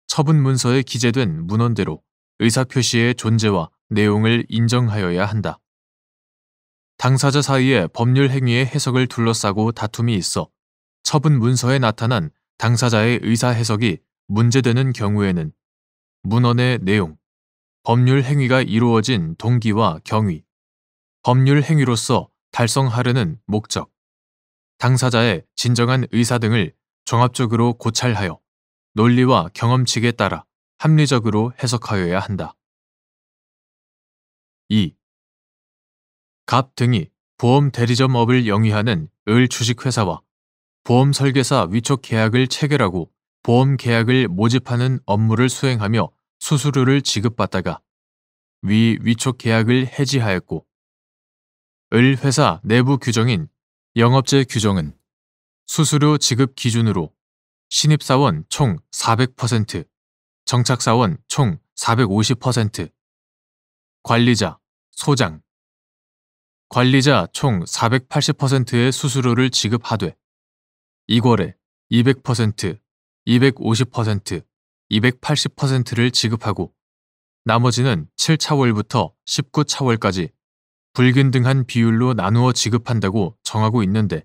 처분 문서에 기재된 문헌대로 의사표시의 존재와 내용을 인정하여야 한다. 당사자 사이에 법률 행위의 해석을 둘러싸고 다툼이 있어 처분 문서에 나타난 당사자의 의사 해석이 문제되는 경우에는 문헌의 내용, 법률 행위가 이루어진 동기와 경위, 법률 행위로서 달성하려는 목적, 당사자의 진정한 의사 등을 종합적으로 고찰하여 논리와 경험칙에 따라 합리적으로 해석하여야 한다. 2. 갑 등이 보험 대리점업을 영위하는 을 주식회사와 보험 설계사 위촉 계약을 체결하고 보험 계약을 모집하는 업무를 수행하며 수수료를 지급받다가 위 위촉 계약을 해지하였고 을 회사 내부 규정인 영업제 규정은 수수료 지급 기준으로 신입사원 총 400%, 정착사원 총 450%, 관리자, 소장, 관리자 총 480%의 수수료를 지급하되 이월에 200%, 250%, 280%를 지급하고 나머지는 7차월부터 19차월까지 불균등한 비율로 나누어 지급한다고 정하고 있는데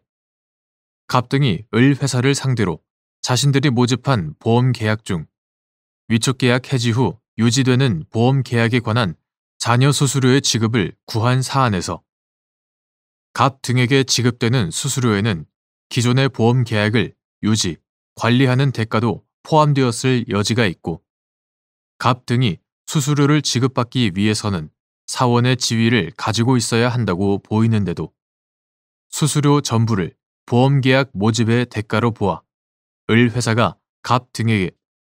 갑 등이 을 회사를 상대로 자신들이 모집한 보험 계약 중 위촉 계약 해지 후 유지되는 보험 계약에 관한 잔여 수수료의 지급을 구한 사안에서 갑 등에게 지급되는 수수료에는 기존의 보험 계약을 유지, 관리하는 대가도 포함되었을 여지가 있고 갑 등이 수수료를 지급받기 위해서는 사원의 지위를 가지고 있어야 한다고 보이는데도 수수료 전부를 보험계약 모집의 대가로 보아 을 회사가 갑 등에게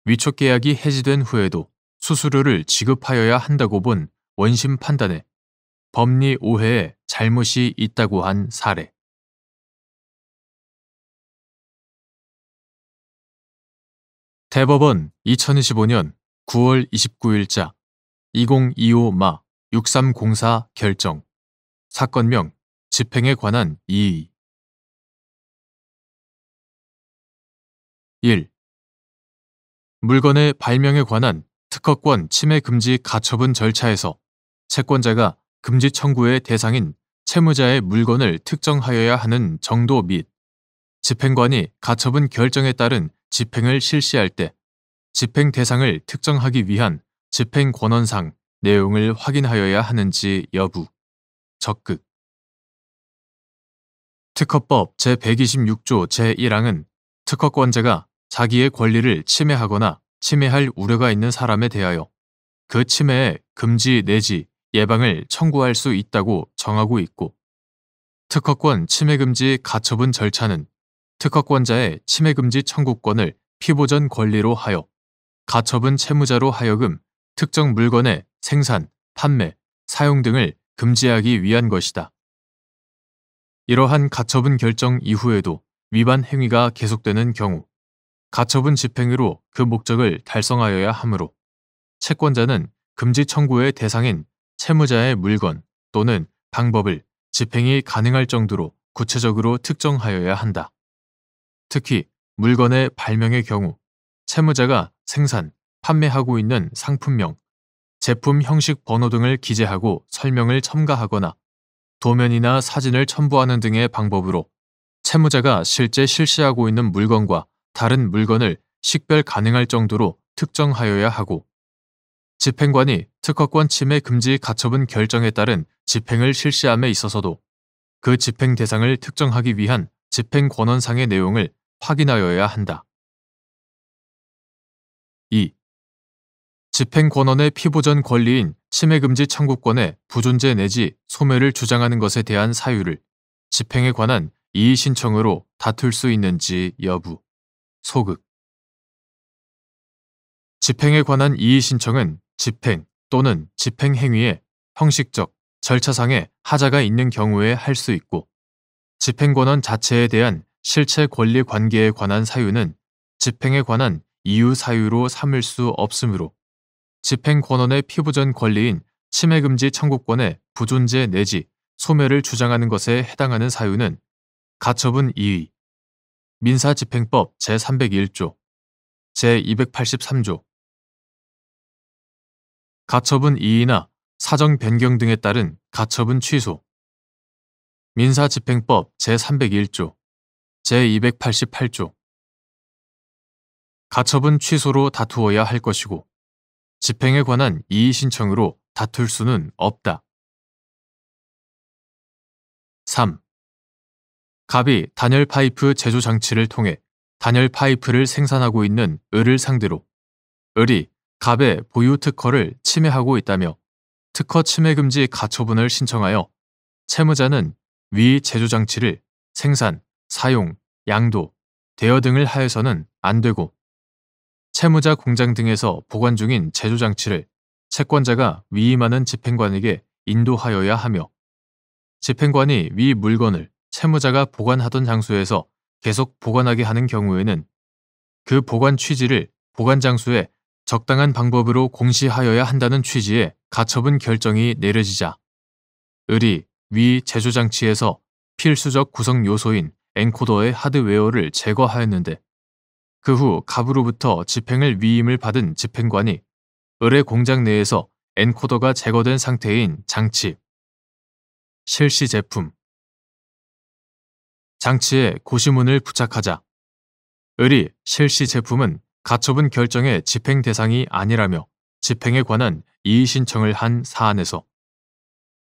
위촉 계약이 해지된 후에도 수수료를 지급하여야 한다고 본 원심 판단에 법리 오해에 잘못이 있다고 한 사례. 대법원 2025년 9월 29일자 2025마 6304 결정 사건명 집행에 관한 이의 1. 물건의 발명에 관한 특허권 침해 금지 가처분 절차에서 채권자가 금지 청구의 대상인 채무자의 물건을 특정하여야 하는 정도 및 집행관이 가처분 결정에 따른 집행을 실시할 때 집행 대상을 특정하기 위한 집행권원상 내용을 확인하여야 하는지 여부. 적극. 특허법 제126조 제1항은 특허권자가 자기의 권리를 침해하거나 침해할 우려가 있는 사람에 대하여 그 침해의 금지 내지 예방을 청구할 수 있다고 정하고 있고, 특허권 침해금지 가처분 절차는 특허권자의 침해금지 청구권을 피보전 권리로 하여 가처분 채무자로 하여금 특정 물건의 생산, 판매, 사용 등을 금지하기 위한 것이다. 이러한 가처분 결정 이후에도 위반 행위가 계속되는 경우 가처분 집행으로 그 목적을 달성하여야 하므로 채권자는 금지 청구의 대상인 채무자의 물건 또는 방법을 집행이 가능할 정도로 구체적으로 특정하여야 한다. 특히 물건의 발명의 경우 채무자가 생산, 판매하고 있는 상품명, 제품 형식 번호 등을 기재하고 설명을 첨가하거나 도면이나 사진을 첨부하는 등의 방법으로 채무자가 실제 실시하고 있는 물건과 다른 물건을 식별 가능할 정도로 특정하여야 하고, 집행관이 특허권 침해 금지 가처분 결정에 따른 집행을 실시함에 있어서도 그 집행 대상을 특정하기 위한 집행권원상의 내용을 확인하여야 한다. 2. 집행권원의 피보전 권리인 침해금지 청구권의 부존재 내지 소멸을 주장하는 것에 대한 사유를 집행에 관한 이의신청으로 다툴 수 있는지 여부. 소극. 집행에 관한 이의신청은 집행 또는 집행행위에 형식적, 절차상의 하자가 있는 경우에 할 수 있고, 집행권원 자체에 대한 실체 권리 관계에 관한 사유는 집행에 관한 이유 사유로 삼을 수 없으므로 집행권원의 피부전 권리인 침해금지 청구권의 부존재 내지 소멸을 주장하는 것에 해당하는 사유는 가처분 이의, 민사집행법 제301조, 제283조, 가처분 이의나 사정 변경 등에 따른 가처분 취소, 민사집행법 제301조, 제288조, 가처분 취소로 다투어야 할 것이고 집행에 관한 이의신청으로 다툴 수는 없다. 3. 갑이 단열 파이프 제조 장치를 통해 단열 파이프를 생산하고 있는 을을 상대로 을이 갑의 보유 특허를 침해하고 있다며 특허 침해 금지 가처분을 신청하여 채무자는 위 제조 장치를 생산, 사용, 양도, 대여 등을 하여서는 안 되고 채무자 공장 등에서 보관 중인 제조 장치를 채권자가 위임하는 집행관에게 인도하여야 하며 집행관이 위 물건을 채무자가 보관하던 장소에서 계속 보관하게 하는 경우에는 그 보관 취지를 보관 장소에 적당한 방법으로 공시하여야 한다는 취지의 가처분 결정이 내려지자 을이 위 제조 장치에서 필수적 구성 요소인 엔코더의 하드웨어를 제거하였는데 그 후 갑으로부터 집행을 위임을 받은 집행관이 을의 공장 내에서 엔코더가 제거된 상태인 장치, 실시 제품, 장치에 고시문을 부착하자 을이 실시 제품은 가처분 결정의 집행 대상이 아니라며 집행에 관한 이의신청을 한 사안에서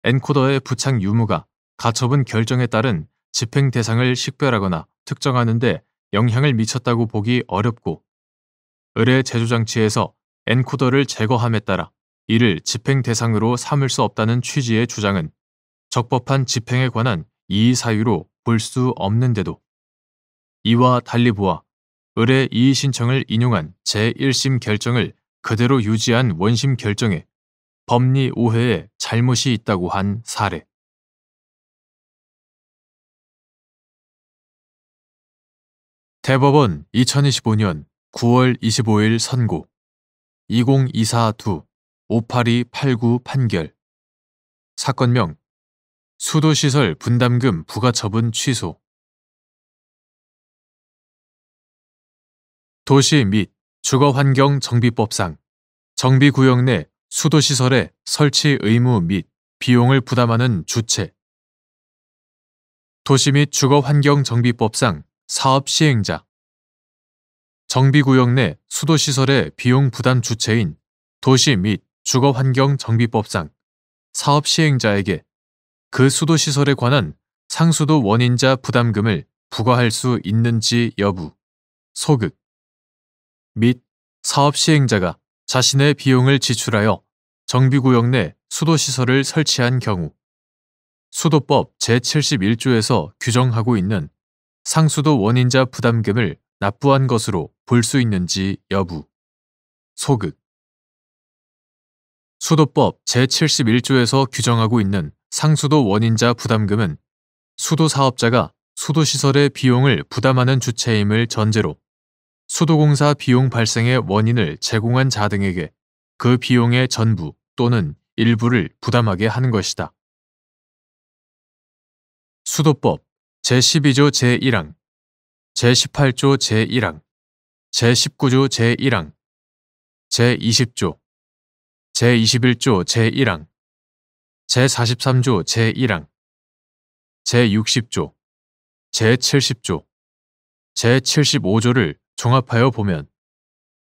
엔코더의 부착 유무가 가처분 결정에 따른 집행 대상을 식별하거나 특정하는 데 영향을 미쳤다고 보기 어렵고 을의 제조장치에서 엔코더를 제거함에 따라 이를 집행 대상으로 삼을 수 없다는 취지의 주장은 적법한 집행에 관한 이의사유로 볼 수 없는데도 이와 달리 보아 을의 이의신청을 인용한 제1심 결정을 그대로 유지한 원심 결정에 법리 오해에 잘못이 있다고 한 사례. 대법원 2025년 9월 25일 선고 2024-2-58289 판결 사건명 수도시설 분담금 부가처분 취소 도시 및 주거환경정비법상 정비구역 내 수도시설의 설치 의무 및 비용을 부담하는 주체, 도시 및 주거환경정비법상 사업 시행자, 정비구역 내 수도시설의 비용 부담 주체인 도시 및 주거환경정비법상 사업 시행자에게 그 수도시설에 관한 상수도 원인자 부담금을 부과할 수 있는지 여부, 소극, 및 사업 시행자가 자신의 비용을 지출하여 정비구역 내 수도시설을 설치한 경우 수도법 제71조에서 규정하고 있는 상수도 원인자 부담금을 납부한 것으로 볼 수 있는지 여부, 소극. 수도법 제71조에서 규정하고 있는 상수도 원인자 부담금은 수도사업자가 수도시설의 비용을 부담하는 주체임을 전제로 수도공사 비용 발생의 원인을 제공한 자 등에게 그 비용의 전부 또는 일부를 부담하게 하는 것이다. 수도법 제12조 제1항, 제18조 제1항, 제19조 제1항, 제20조, 제21조 제1항, 제43조 제1항, 제60조, 제70조, 제75조를 종합하여 보면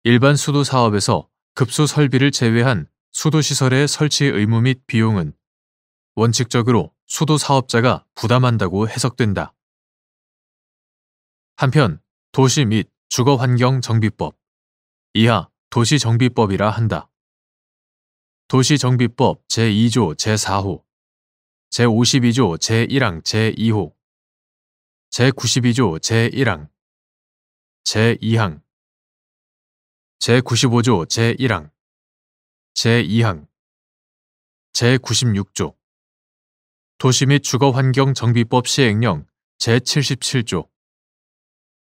일반 수도 사업에서 급수 설비를 제외한 수도시설의 설치 의무 및 비용은 원칙적으로 수도 사업자가 부담한다고 해석된다. 한편 도시 및 주거환경정비법, 이하 도시정비법이라 한다. 도시정비법 제2조 제4호, 제52조 제1항 제2호, 제92조 제1항, 제2항, 제95조 제1항, 제2항, 제96조, 도시 및 주거환경정비법 시행령 제77조,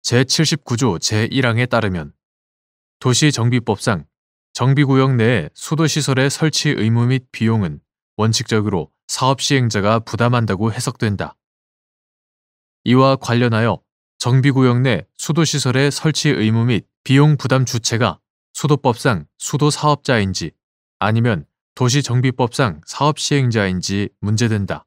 제79조 제1항에 따르면 도시정비법상 정비구역 내의 수도시설의 설치 의무 및 비용은 원칙적으로 사업 시행자가 부담한다고 해석된다. 이와 관련하여 정비구역 내 수도시설의 설치 의무 및 비용 부담 주체가 수도법상 수도사업자인지 아니면 도시정비법상 사업 시행자인지 문제된다.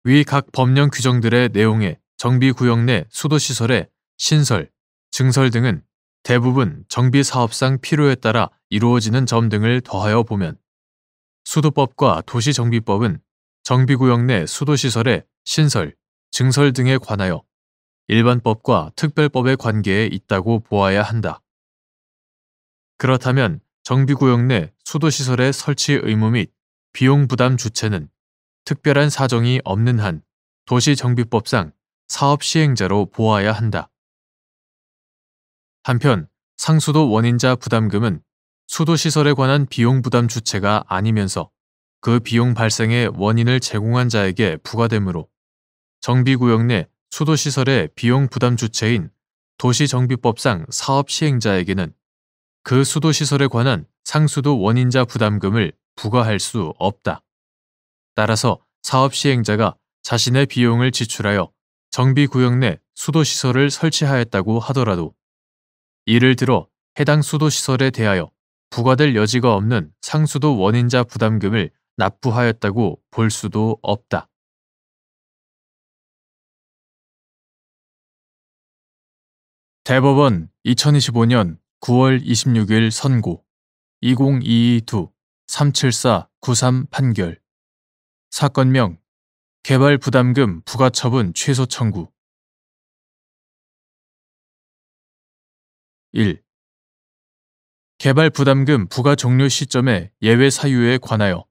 위 각 법령 규정들의 내용에 정비구역 내 수도시설의 신설, 증설 등은 대부분 정비사업상 필요에 따라 이루어지는 점 등을 더하여 보면 수도법과 도시정비법은 정비구역 내 수도시설의 신설, 증설 등에 관하여 일반법과 특별법의 관계에 있다고 보아야 한다. 그렇다면 정비구역 내 수도시설의 설치 의무 및 비용 부담 주체는 특별한 사정이 없는 한 도시정비법상 사업 시행자로 보아야 한다. 한편 상수도 원인자 부담금은 수도시설에 관한 비용 부담 주체가 아니면서 그 비용 발생의 원인을 제공한 자에게 부과되므로 정비구역 내 수도시설의 비용 부담 주체인 도시정비법상 사업 시행자에게는 그 수도시설에 관한 상수도 원인자 부담금을 부과할 수 없다. 따라서 사업 시행자가 자신의 비용을 지출하여 정비구역 내 수도시설을 설치하였다고 하더라도 이를 들어 해당 수도시설에 대하여 부과될 여지가 없는 상수도 원인자 부담금을 납부하였다고 볼 수도 없다. 대법원 2025년 9월 26일 선고 2022-374-93 판결 사건명 개발부담금 부과처분 취소 청구 1. 개발부담금 부과 종료 시점의 예외 사유에 관하여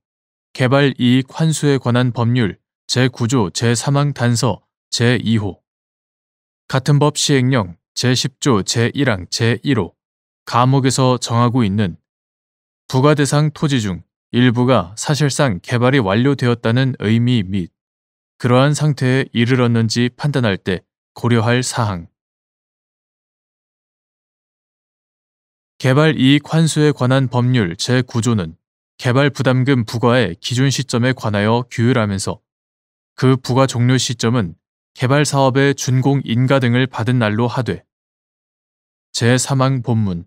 개발이익 환수에 관한 법률 제9조 제3항 단서 제2호 같은 법 시행령 제10조 제1항 제1호 가목에서 정하고 있는 부과 대상 토지 중 일부가 사실상 개발이 완료되었다는 의미 및 그러한 상태에 이르렀는지 판단할 때 고려할 사항. 개발이익 환수에 관한 법률 제9조는 개발부담금 부과의 기준 시점에 관하여 규율하면서 그 부과 종료 시점은 개발사업의 준공 인가 등을 받은 날로 하되 제3항 본문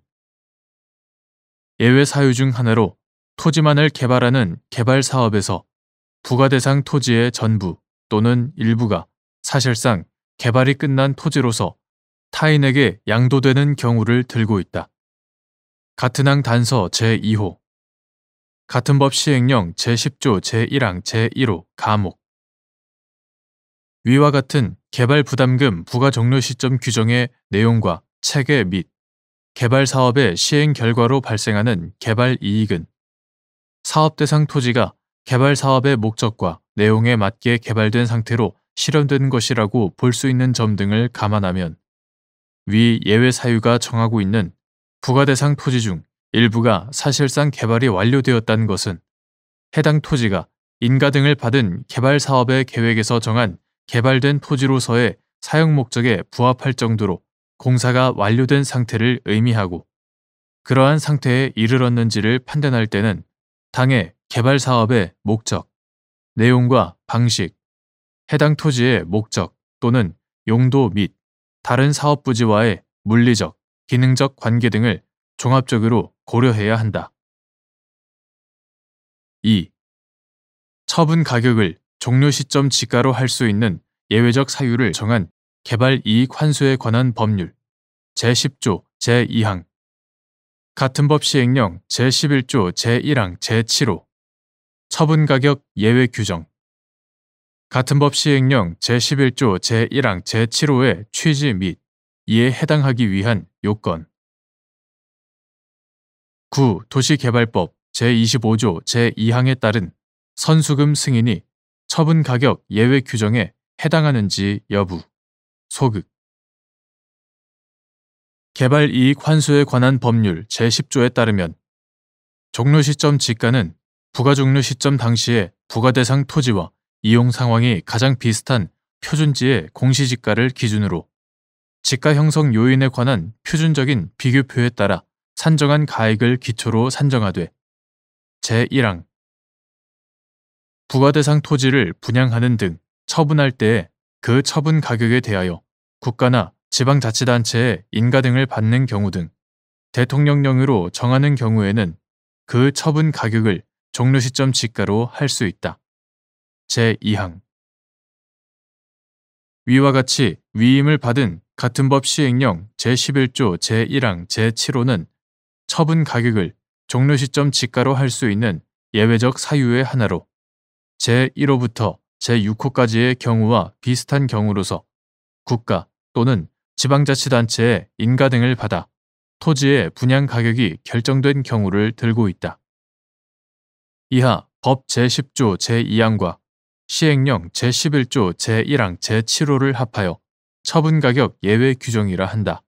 예외 사유 중 하나로 토지만을 개발하는 개발사업에서 부과 대상 토지의 전부 또는 일부가 사실상 개발이 끝난 토지로서 타인에게 양도되는 경우를 들고 있다. 같은 항 단서 제2호 같은 법 시행령 제10조 제1항 제1호 가목 위와 같은 개발 부담금 부과 종료 시점 규정의 내용과 체계 및 개발 사업의 시행 결과로 발생하는 개발 이익은 사업 대상 토지가 개발 사업의 목적과 내용에 맞게 개발된 상태로 실현된 것이라고 볼 수 있는 점 등을 감안하면 위 예외 사유가 정하고 있는 부과 대상 토지 중 일부가 사실상 개발이 완료되었다는 것은 해당 토지가 인가 등을 받은 개발 사업의 계획에서 정한 개발된 토지로서의 사용 목적에 부합할 정도로 공사가 완료된 상태를 의미하고 그러한 상태에 이르렀는지를 판단할 때는 당해 개발 사업의 목적, 내용과 방식, 해당 토지의 목적 또는 용도 및 다른 사업 부지와의 물리적, 기능적 관계 등을 종합적으로 고려해야 한다. 2. 처분 가격을 종료 시점 지가로 할 수 있는 예외적 사유를 정한 개발 이익 환수에 관한 법률 제10조 제2항 같은 법 시행령 제11조 제1항 제7호 처분 가격 예외 규정 같은 법 시행령 제11조 제1항 제7호의 취지 및 이에 해당하기 위한 요건 9. 도시개발법 제25조 제2항에 따른 선수금 승인이 처분 가격 예외 규정에 해당하는지 여부 소극 개발 이익 환수에 관한 법률 제10조에 따르면 종료 시점 지가는 부가 종료 시점 당시의 부가 대상 토지와 이용 상황이 가장 비슷한 표준지의 공시지가를 기준으로 지가 형성 요인에 관한 표준적인 비교표에 따라 산정한 가액을 기초로 산정하되 제1항 부가 대상 토지를 분양하는 등 처분할 때에 그 처분 가격에 대하여 국가나 지방자치단체의 인가 등을 받는 경우 등 대통령령으로 정하는 경우에는 그 처분 가격을 종료 시점 지가로 할 수 있다. 제2항 위와 같이 위임을 받은 같은 법 시행령 제11조 제1항 제7호는 처분 가격을 종료 시점 지가로 할 수 있는 예외적 사유의 하나로 제1호부터 제6호까지의 경우와 비슷한 경우로서 국가 또는 지방자치단체의 인가 등을 받아 토지의 분양 가격이 결정된 경우를 들고 있다. 이하 법 제10조 제2항과 시행령 제11조 제1항 제7호를 합하여 처분가격 예외 규정이라 한다.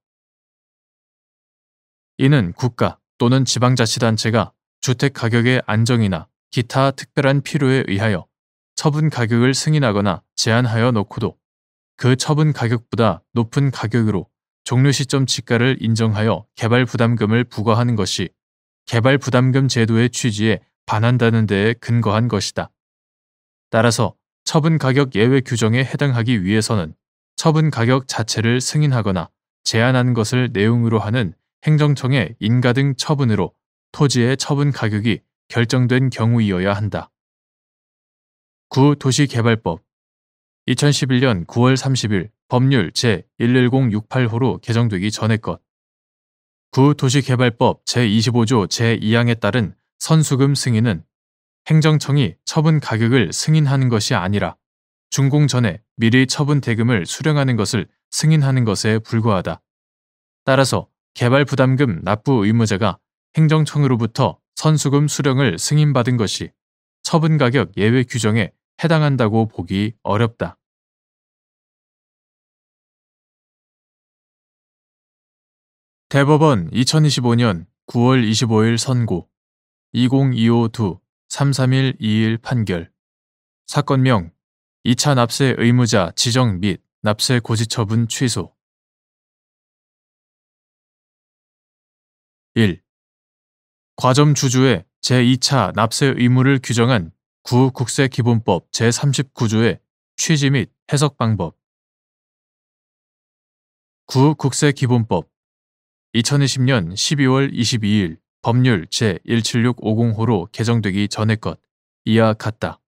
이는 국가 또는 지방자치단체가 주택가격의 안정이나 기타 특별한 필요에 의하여 처분가격을 승인하거나 제한하여 놓고도 그 처분가격보다 높은 가격으로 종료 시점 지가를 인정하여 개발부담금을 부과하는 것이 개발부담금 제도의 취지에 반한다는 데에 근거한 것이다. 따라서 처분가격 예외 규정에 해당하기 위해서는 처분가격 자체를 승인하거나 제한하는 것을 내용으로 하는 행정청의 인가 등 처분으로 토지의 처분가격이 결정된 경우이어야 한다. 구도시개발법 2011년 9월 30일 법률 제11068호로 개정되기 전의 것. 구도시개발법 제25조 제2항에 따른 선수금 승인은 행정청이 처분 가격을 승인하는 것이 아니라 준공 전에 미리 처분 대금을 수령하는 것을 승인하는 것에 불과하다. 따라서 개발부담금 납부 의무자가 행정청으로부터 선수금 수령을 승인받은 것이 처분가격 예외 규정에 해당한다고 보기 어렵다. 대법원 2025년 9월 25일 선고 2025-2-33121 판결 사건명 2차 납세 의무자 지정 및 납세 고지 처분 취소 1. 과점 주주의 제2차 납세 의무를 규정한 구국세기본법 제39조의 취지 및 해석 방법 구국세기본법 2020년 12월 22일 법률 제17650호로 개정되기 전의 것 이와 같다.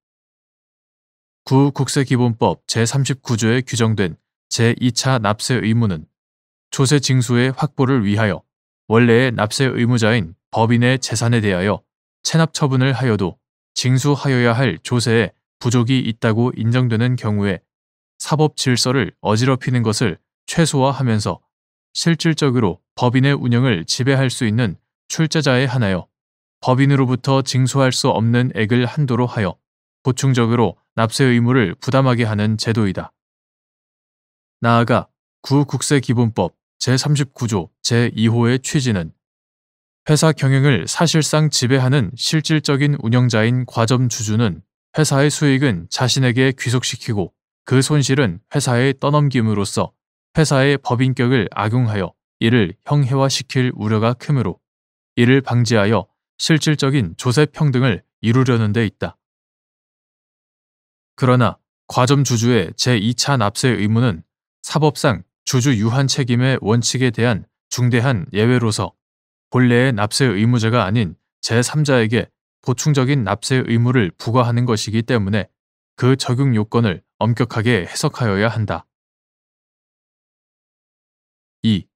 구국세기본법 제39조에 규정된 제2차 납세 의무는 조세 징수의 확보를 위하여 원래의 납세 의무자인 법인의 재산에 대하여 체납 처분을 하여도 징수하여야 할 조세에 부족이 있다고 인정되는 경우에 사법 질서를 어지럽히는 것을 최소화하면서 실질적으로 법인의 운영을 지배할 수 있는 출자자에 한하여 법인으로부터 징수할 수 없는 액을 한도로 하여 보충적으로 납세 의무를 부담하게 하는 제도이다. 나아가 구국세기본법 제39조 제2호의 취지는 회사 경영을 사실상 지배하는 실질적인 운영자인 과점주주는 회사의 수익은 자신에게 귀속시키고 그 손실은 회사에 떠넘김으로써 회사의 법인격을 악용하여 이를 형해화시킬 우려가 크므로 이를 방지하여 실질적인 조세 평등을 이루려는 데 있다. 그러나 과점주주의 제2차 납세 의무는 사법상 주주 유한 책임의 원칙에 대한 중대한 예외로서 본래의 납세 의무자가 아닌 제3자에게 보충적인 납세 의무를 부과하는 것이기 때문에 그 적용 요건을 엄격하게 해석하여야 한다. 2.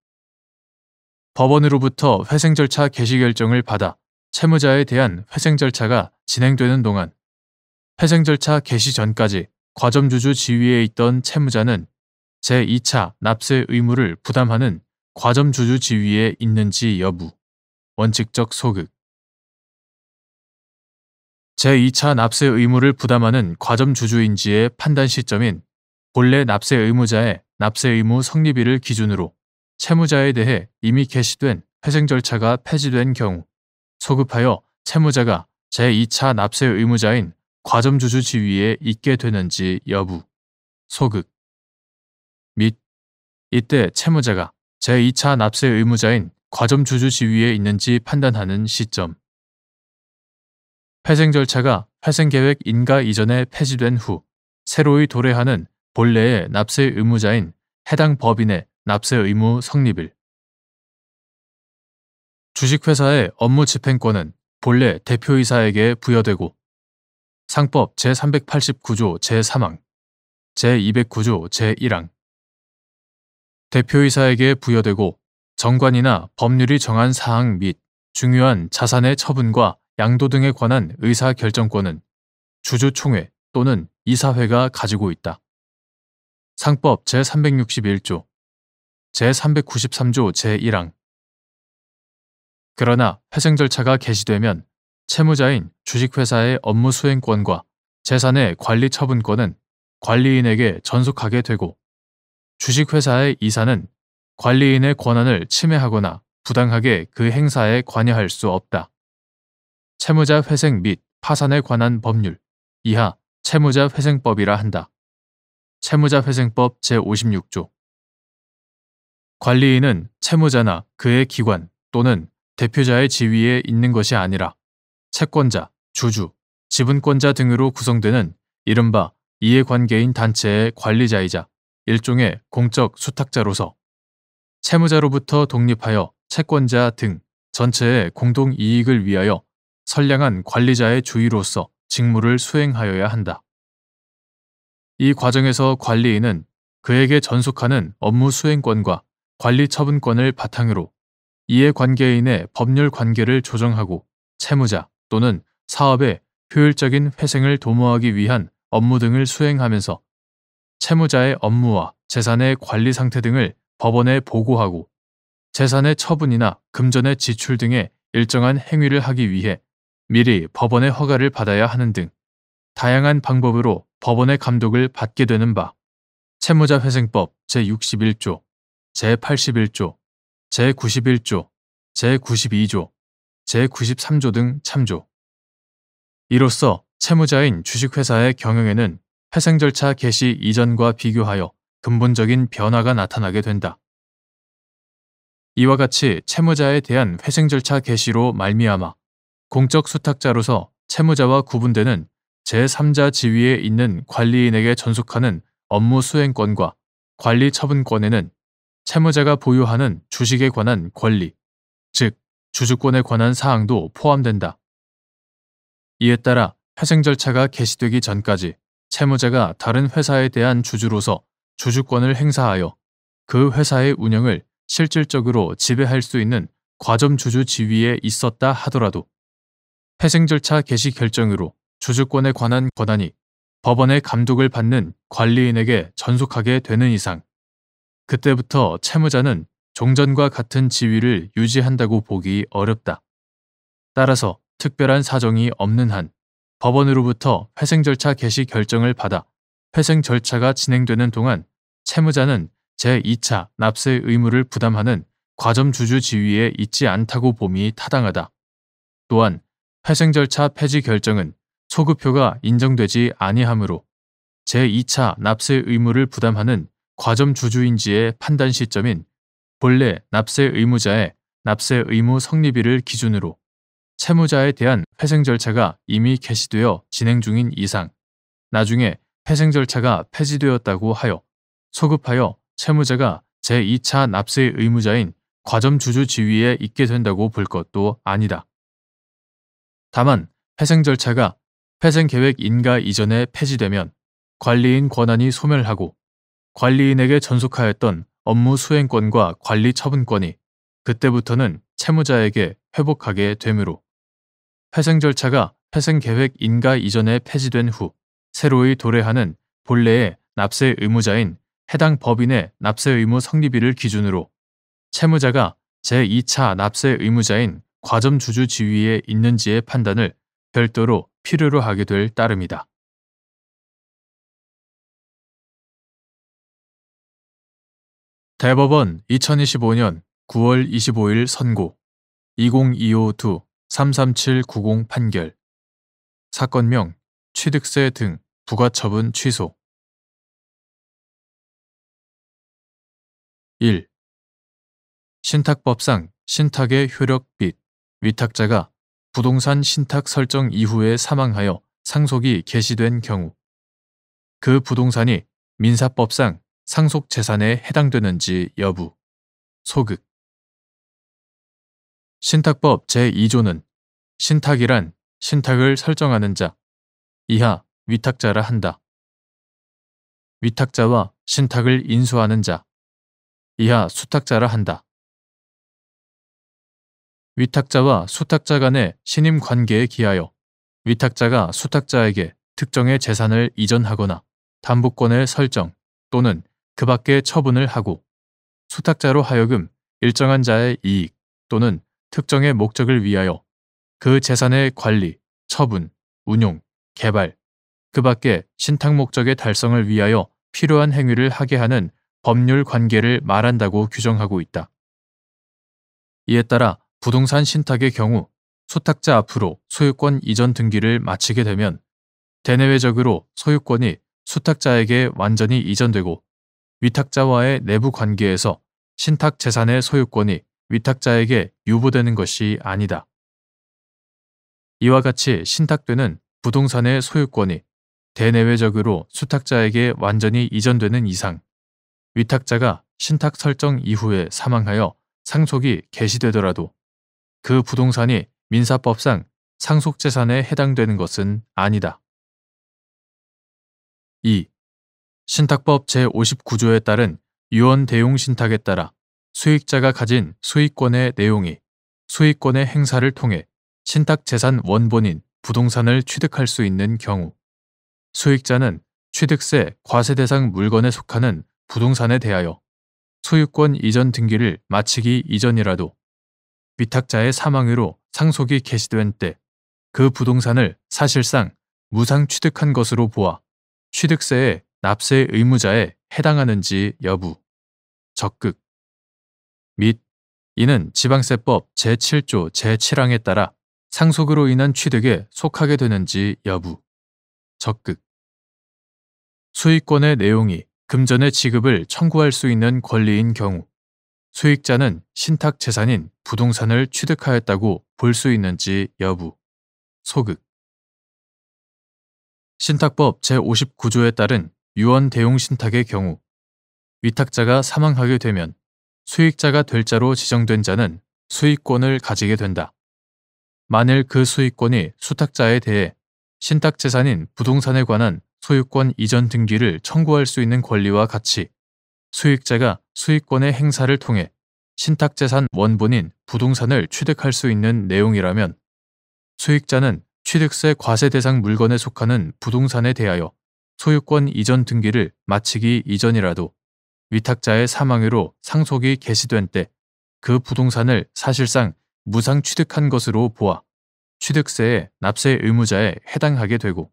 법원으로부터 회생 절차 개시 결정을 받아 채무자에 대한 회생 절차가 진행되는 동안 회생 절차 개시 전까지 과점주주 지위에 있던 채무자는 제2차 납세 의무를 부담하는 과점주주 지위에 있는지 여부, 원칙적 소극. 제2차 납세 의무를 부담하는 과점주주인지의 판단 시점인 본래 납세 의무자의 납세 의무 성립일을 기준으로 채무자에 대해 이미 개시된 회생 절차가 폐지된 경우 소급하여 채무자가 제2차 납세 의무자인 과점주주 지위에 있게 되는지 여부, 소극. 및 이때 채무자가 제2차 납세 의무자인 과점주주 지위에 있는지 판단하는 시점. 회생 절차가 회생계획 인가 이전에 폐지된 후 새로이 도래하는 본래의 납세 의무자인 해당 법인의 납세 의무 성립일. 주식회사의 업무 집행권은 본래 대표이사에게 부여되고 상법 제389조 제3항, 제209조 제1항 대표이사에게 부여되고 정관이나 법률이 정한 사항 및 중요한 자산의 처분과 양도 등에 관한 의사결정권은 주주총회 또는 이사회가 가지고 있다. 상법 제361조, 제393조 제1항. 그러나 회생 절차가 개시되면 채무자인 주식회사의 업무 수행권과 재산의 관리 처분권은 관리인에게 전속하게 되고 주식회사의 이사는 관리인의 권한을 침해하거나 부당하게 그 행사에 관여할 수 없다. 채무자 회생 및 파산에 관한 법률 이하 채무자 회생법이라 한다. 채무자 회생법 제56조. 관리인은 채무자나 그의 기관 또는 대표자의 지위에 있는 것이 아니라 채권자, 주주, 지분권자 등으로 구성되는 이른바 이해관계인 단체의 관리자이자 일종의 공적 수탁자로서 채무자로부터 독립하여 채권자 등 전체의 공동 이익을 위하여 선량한 관리자의 주의로서 직무를 수행하여야 한다. 이 과정에서 관리인은 그에게 전속하는 업무 수행권과 관리 처분권을 바탕으로 이해관계인의 법률 관계를 조정하고 채무자 또는 사업의 효율적인 회생을 도모하기 위한 업무 등을 수행하면서 채무자의 업무와 재산의 관리 상태 등을 법원에 보고하고 재산의 처분이나 금전의 지출 등의 일정한 행위를 하기 위해 미리 법원의 허가를 받아야 하는 등 다양한 방법으로 법원의 감독을 받게 되는 바 채무자회생법 제61조, 제81조, 제91조, 제92조, 제93조 등 참조. 이로써 채무자인 주식회사의 경영에는 회생 절차 개시 이전과 비교하여 근본적인 변화가 나타나게 된다. 이와 같이 채무자에 대한 회생 절차 개시로 말미암아 공적 수탁자로서 채무자와 구분되는 제3자 지위에 있는 관리인에게 전속하는 업무 수행권과 관리 처분권에는 채무자가 보유하는 주식에 관한 권리, 즉 주주권에 관한 사항도 포함된다. 이에 따라 회생 절차가 개시되기 전까지 채무자가 다른 회사에 대한 주주로서 주주권을 행사하여 그 회사의 운영을 실질적으로 지배할 수 있는 과점주주 지위에 있었다 하더라도 회생절차 개시 결정으로 주주권에 관한 권한이 법원의 감독을 받는 관리인에게 전속하게 되는 이상 그때부터 채무자는 종전과 같은 지위를 유지한다고 보기 어렵다. 따라서 특별한 사정이 없는 한 법원으로부터 회생절차 개시 결정을 받아 회생 절차가 진행되는 동안 채무자는 제2차 납세 의무를 부담하는 과점주주 지위에 있지 않다고 봄이 타당하다. 또한 회생절차 폐지 결정은 소급표가 인정되지 아니하므로 제2차 납세 의무를 부담하는 과점주주인지의 판단 시점인 본래 납세 의무자의 납세 의무 성립일을 기준으로 채무자에 대한 회생 절차가 이미 개시되어 진행 중인 이상 나중에 회생 절차가 폐지되었다고 하여 소급하여 채무자가 제2차 납세 의무자인 과점주주 지위에 있게 된다고 볼 것도 아니다. 다만 회생 절차가 회생계획 인가 이전에 폐지되면 관리인 권한이 소멸하고 관리인에게 전속하였던 업무 수행권과 관리 처분권이 그때부터는 채무자에게 회복하게 되므로 회생 절차가 회생계획 인가 이전에 폐지된 후 새로이 도래하는 본래의 납세 의무자인 해당 법인의 납세 의무 성립일을 기준으로 채무자가 제2차 납세 의무자인 과점주주 지위에 있는지의 판단을 별도로 필요로 하게 될 따름이다. 대법원 2025년 9월 25일 선고 2025-33790 판결 사건명 취득세 등 부과처분 취소 1. 신탁법상 신탁의 효력 및 위탁자가 부동산 신탁 설정 이후에 사망하여 상속이 개시된 경우 그 부동산이 민사법상 상속재산에 해당되는지 여부 소극 신탁법 제2조는 신탁이란 신탁을 설정하는 자, 이하 위탁자라 한다. 위탁자와 신탁을 인수하는 자, 이하 수탁자라 한다. 위탁자와 수탁자 간의 신임 관계에 기하여 위탁자가 수탁자에게 특정의 재산을 이전하거나 담보권을 설정 또는 그 밖의 처분을 하고 수탁자로 하여금 일정한 자의 이익 또는 특정의 목적을 위하여 그 재산의 관리, 처분, 운용, 개발, 그 밖의 신탁 목적의 달성을 위하여 필요한 행위를 하게 하는 법률 관계를 말한다고 규정하고 있다. 이에 따라 부동산 신탁의 경우 수탁자 앞으로 소유권 이전 등기를 마치게 되면 대내외적으로 소유권이 수탁자에게 완전히 이전되고 위탁자와의 내부 관계에서 신탁 재산의 소유권이 위탁자에게 유보되는 것이 아니다. 이와 같이 신탁되는 부동산의 소유권이 대내외적으로 수탁자에게 완전히 이전되는 이상 위탁자가 신탁 설정 이후에 사망하여 상속이 개시되더라도 그 부동산이 민사법상 상속재산에 해당되는 것은 아니다. 2. 신탁법 제59조에 따른 유언대용신탁에 따라 수익자가 가진 수익권의 내용이 수익권의 행사를 통해 신탁재산 원본인 부동산을 취득할 수 있는 경우 수익자는 취득세 과세 대상 물건에 속하는 부동산에 대하여 소유권 이전 등기를 마치기 이전이라도 위탁자의 사망으로 상속이 개시된 때 그 부동산을 사실상 무상 취득한 것으로 보아 취득세의 납세 의무자에 해당하는지 여부, 적극 및 이는 지방세법 제7조 제7항에 따라 상속으로 인한 취득에 속하게 되는지 여부, 적극 수익권의 내용이 금전의 지급을 청구할 수 있는 권리인 경우 수익자는 신탁 재산인 부동산을 취득하였다고 볼 수 있는지 여부, 소극 신탁법 제59조에 따른 유언대용신탁의 경우 위탁자가 사망하게 되면 수익자가 될 자로 지정된 자는 수익권을 가지게 된다. 만일 그 수익권이 수탁자에 대해 신탁재산인 부동산에 관한 소유권 이전 등기를 청구할 수 있는 권리와 같이 수익자가 수익권의 행사를 통해 신탁재산 원본인 부동산을 취득할 수 있는 내용이라면 수익자는 취득세 과세 대상 물건에 속하는 부동산에 대하여 소유권 이전 등기를 마치기 이전이라도 위탁자의 사망으로 상속이 개시된 때 그 부동산을 사실상 무상 취득한 것으로 보아 취득세의 납세 의무자에 해당하게 되고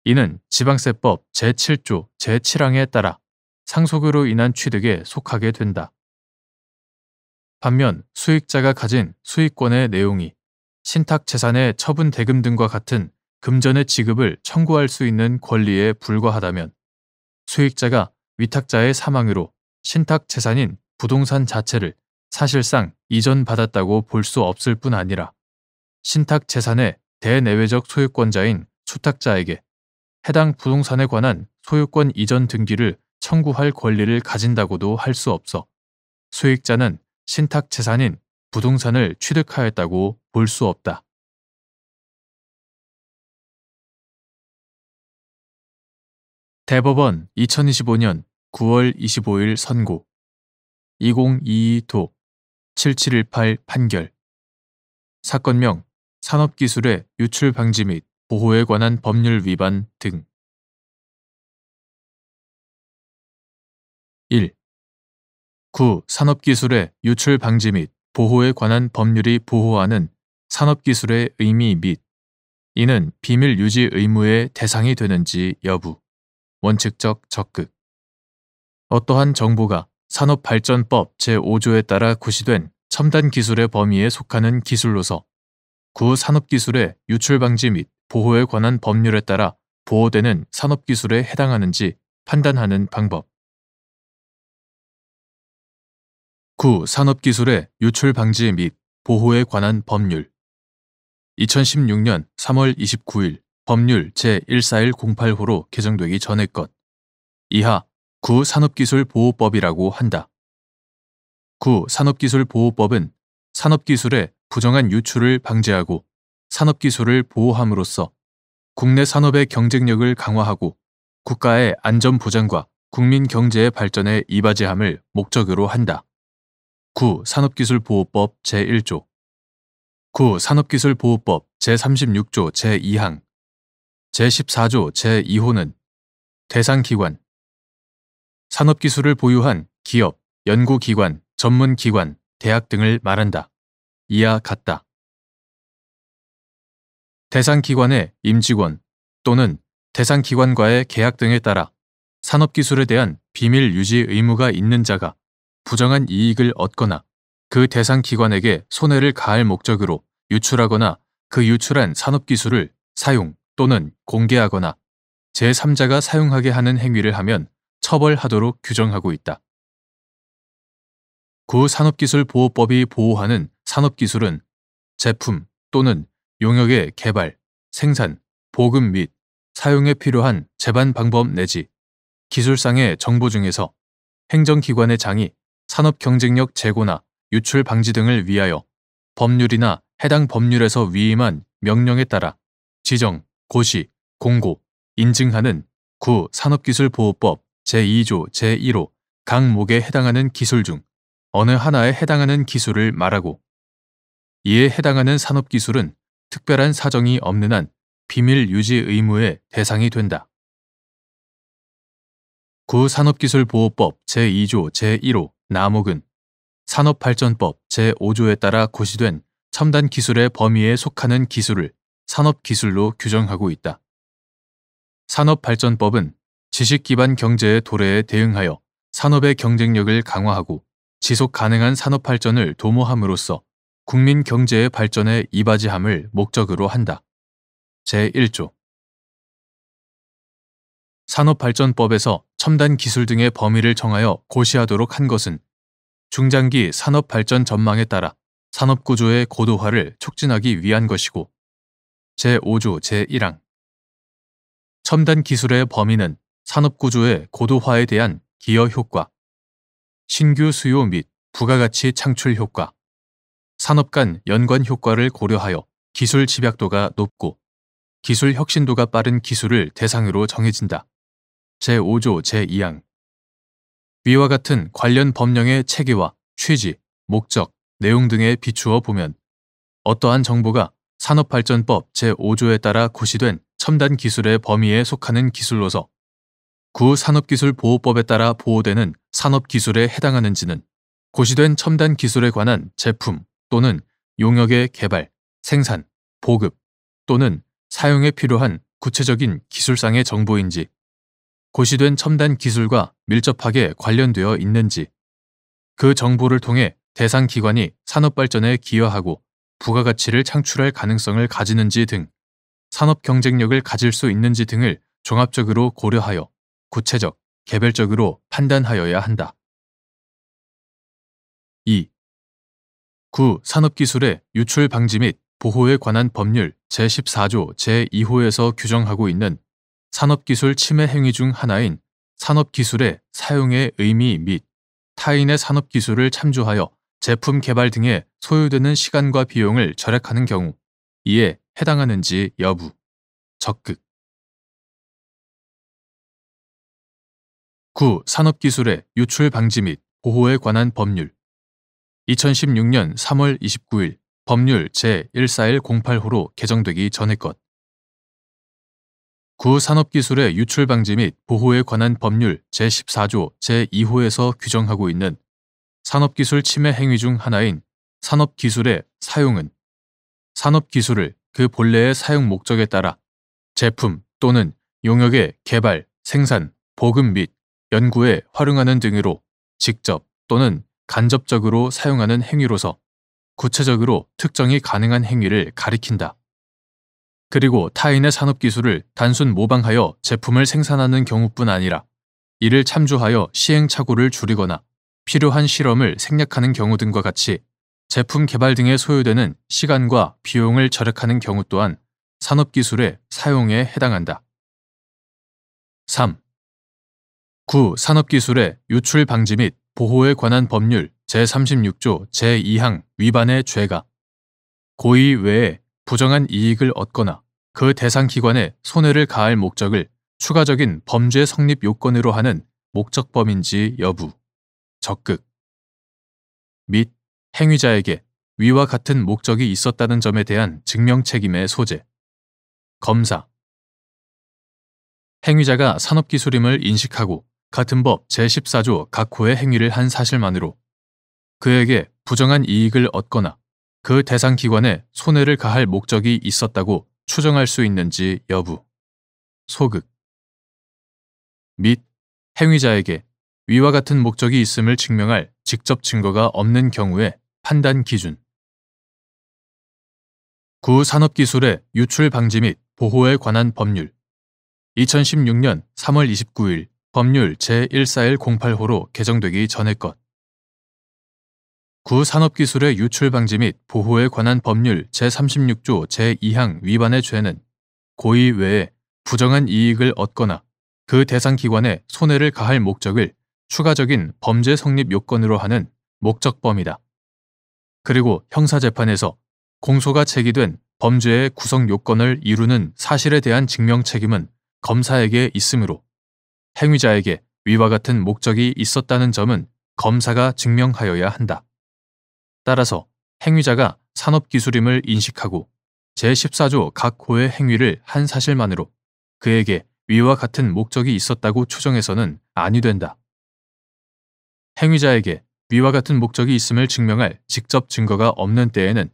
이는 지방세법 제7조 제7항에 따라 상속으로 인한 취득에 속하게 된다. 반면 수익자가 가진 수익권의 내용이 신탁재산의 처분 대금 등과 같은 금전의 지급을 청구할 수 있는 권리에 불과하다면 수익자가 위탁자의 사망으로 신탁재산인 부동산 자체를 사실상 이전받았다고 볼 수 없을 뿐 아니라 신탁재산의 대내외적 소유권자인 수탁자에게 해당 부동산에 관한 소유권 이전 등기를 청구할 권리를 가진다고도 할 수 없어 수익자는 신탁재산인 부동산을 취득하였다고 볼 수 없다. 대법원 2025년 9월 25일 선고 2022도 7718 판결 사건명 산업기술의 유출 방지 및 보호에 관한 법률 위반 등 1. 구 산업기술의 유출 방지 및 보호에 관한 법률이 보호하는 산업기술의 의미 및 이는 비밀 유지 의무의 대상이 되는지 여부 원칙적 적극 어떠한 정보가 산업발전법 제5조에 따라 구시된 첨단 기술의 범위에 속하는 기술로서 구 산업기술의 유출 방지 및 보호에 관한 법률에 따라 보호되는 산업기술에 해당하는지 판단하는 방법. 구 산업기술의 유출 방지 및 보호에 관한 법률 2016년 3월 29일 법률 제14108호로 개정되기 전의 것. 이하 구 산업기술보호법이라고 한다. 구 산업기술보호법은 산업기술의 부정한 유출을 방지하고 산업기술을 보호함으로써 국내 산업의 경쟁력을 강화하고 국가의 안전보장과 국민 경제의 발전에 이바지함을 목적으로 한다. 구 산업기술보호법 제1조 구 산업기술보호법 제36조 제2항 제14조 제2호는 대상기관 산업기술을 보유한 기업, 연구기관, 전문기관, 대학 등을 말한다. 이와 같다. 대상기관의 임직원 또는 대상기관과의 계약 등에 따라 산업기술에 대한 비밀 유지 의무가 있는 자가 부정한 이익을 얻거나 그 대상기관에게 손해를 가할 목적으로 유출하거나 그 유출한 산업기술을 사용 또는 공개하거나 제3자가 사용하게 하는 행위를 하면 처벌하도록 규정하고 있다. 구 산업기술보호법이 보호하는 산업기술은 제품 또는 용역의 개발, 생산, 보급 및 사용에 필요한 제반 방법 내지 기술상의 정보 중에서 행정기관의 장이 산업 경쟁력 제고나 유출 방지 등을 위하여 법률이나 해당 법률에서 위임한 명령에 따라 지정, 고시, 공고, 인증하는 구 산업기술보호법 제2조 제1호 강목에 해당하는 기술 중 어느 하나에 해당하는 기술을 말하고 이에 해당하는 산업기술은 특별한 사정이 없는 한 비밀 유지 의무의 대상이 된다. 구 산업기술보호법 제2조 제1호 나목은 산업발전법 제5조에 따라 고시된 첨단 기술의 범위에 속하는 기술을 산업기술로 규정하고 있다. 산업발전법은 지식기반 경제의 도래에 대응하여 산업의 경쟁력을 강화하고 지속 가능한 산업 발전을 도모함으로써 국민 경제의 발전에 이바지함을 목적으로 한다. 제1조 산업발전법에서 첨단 기술 등의 범위를 정하여 고시하도록 한 것은 중장기 산업 발전 전망에 따라 산업구조의 고도화를 촉진하기 위한 것이고 제5조 제1항 첨단 기술의 범위는 산업구조의 고도화에 대한 기여 효과, 신규 수요 및 부가가치 창출 효과, 산업 간 연관 효과를 고려하여 기술 집약도가 높고 기술 혁신도가 빠른 기술을 대상으로 정해진다. 제5조 제2항. 위와 같은 관련 법령의 체계와 취지, 목적, 내용 등에 비추어 보면 어떠한 정보가 산업발전법 제5조에 따라 고시된 첨단 기술의 범위에 속하는 기술로서 산업기술보호법에 따라 보호되는 산업기술에 해당하는지는 고시된 첨단 기술에 관한 제품 또는 용역의 개발, 생산, 보급 또는 사용에 필요한 구체적인 기술상의 정보인지, 고시된 첨단 기술과 밀접하게 관련되어 있는지, 그 정보를 통해 대상 기관이 산업 발전에 기여하고 부가가치를 창출할 가능성을 가지는지 등 산업 경쟁력을 가질 수 있는지 등을 종합적으로 고려하여 구체적, 개별적으로 판단하여야 한다. 2. 산업기술의 유출 방지 및 보호에 관한 법률 제14조 제2호에서 규정하고 있는 산업기술 침해 행위 중 하나인 산업기술의 사용의 의미 및 타인의 산업기술을 참조하여 제품 개발 등에 소요되는 시간과 비용을 절약하는 경우 이에 해당하는지 여부, 적극. 산업기술의 유출 방지 및 보호에 관한 법률 2016년 3월 29일 법률 제14108호로 개정되기 전의 것. 산업기술의 유출 방지 및 보호에 관한 법률 제14조 제2호에서 규정하고 있는 산업기술 침해 행위 중 하나인 산업기술의 사용은 산업기술을 그 본래의 사용 목적에 따라 제품 또는 용역의 개발, 생산, 보급 및 연구에 활용하는 등으로 직접 또는 간접적으로 사용하는 행위로서 구체적으로 특정이 가능한 행위를 가리킨다. 그리고 타인의 산업기술을 단순 모방하여 제품을 생산하는 경우뿐 아니라 이를 참조하여 시행착오를 줄이거나 필요한 실험을 생략하는 경우 등과 같이 제품 개발 등에 소요되는 시간과 비용을 절약하는 경우 또한 산업기술의 사용에 해당한다. 3. 산업기술의 유출 방지 및 보호에 관한 법률 제36조 제2항 위반의 죄가 고의 외에 부정한 이익을 얻거나 그 대상 기관에 손해를 가할 목적을 추가적인 범죄 성립 요건으로 하는 목적범인지 여부, 적극. 및 행위자에게 위와 같은 목적이 있었다는 점에 대한 증명 책임의 소재. 검사. 행위자가 산업기술임을 인식하고 같은 법 제14조 각 호의 행위를 한 사실만으로 그에게 부정한 이익을 얻거나 그 대상 기관에 손해를 가할 목적이 있었다고 추정할 수 있는지 여부, 소극. 및 행위자에게 위와 같은 목적이 있음을 증명할 직접 증거가 없는 경우의 판단 기준. 산업기술의 유출 방지 및 보호에 관한 법률 2016년 3월 29일 법률 제14108호로 개정되기 전의 것. 산업기술의 유출 방지 및 보호에 관한 법률 제36조 제2항 위반의 죄는 고의 외에 부정한 이익을 얻거나 그 대상 기관에 손해를 가할 목적을 추가적인 범죄 성립 요건으로 하는 목적범이다. 그리고 형사재판에서 공소가 제기된 범죄의 구성 요건을 이루는 사실에 대한 증명 책임은 검사에게 있으므로 행위자에게 위와 같은 목적이 있었다는 점은 검사가 증명하여야 한다. 따라서 행위자가 산업기술임을 인식하고 제14조 각 호의 행위를 한 사실만으로 그에게 위와 같은 목적이 있었다고 추정해서는 아니 된다. 행위자에게 위와 같은 목적이 있음을 증명할 직접 증거가 없는 때에는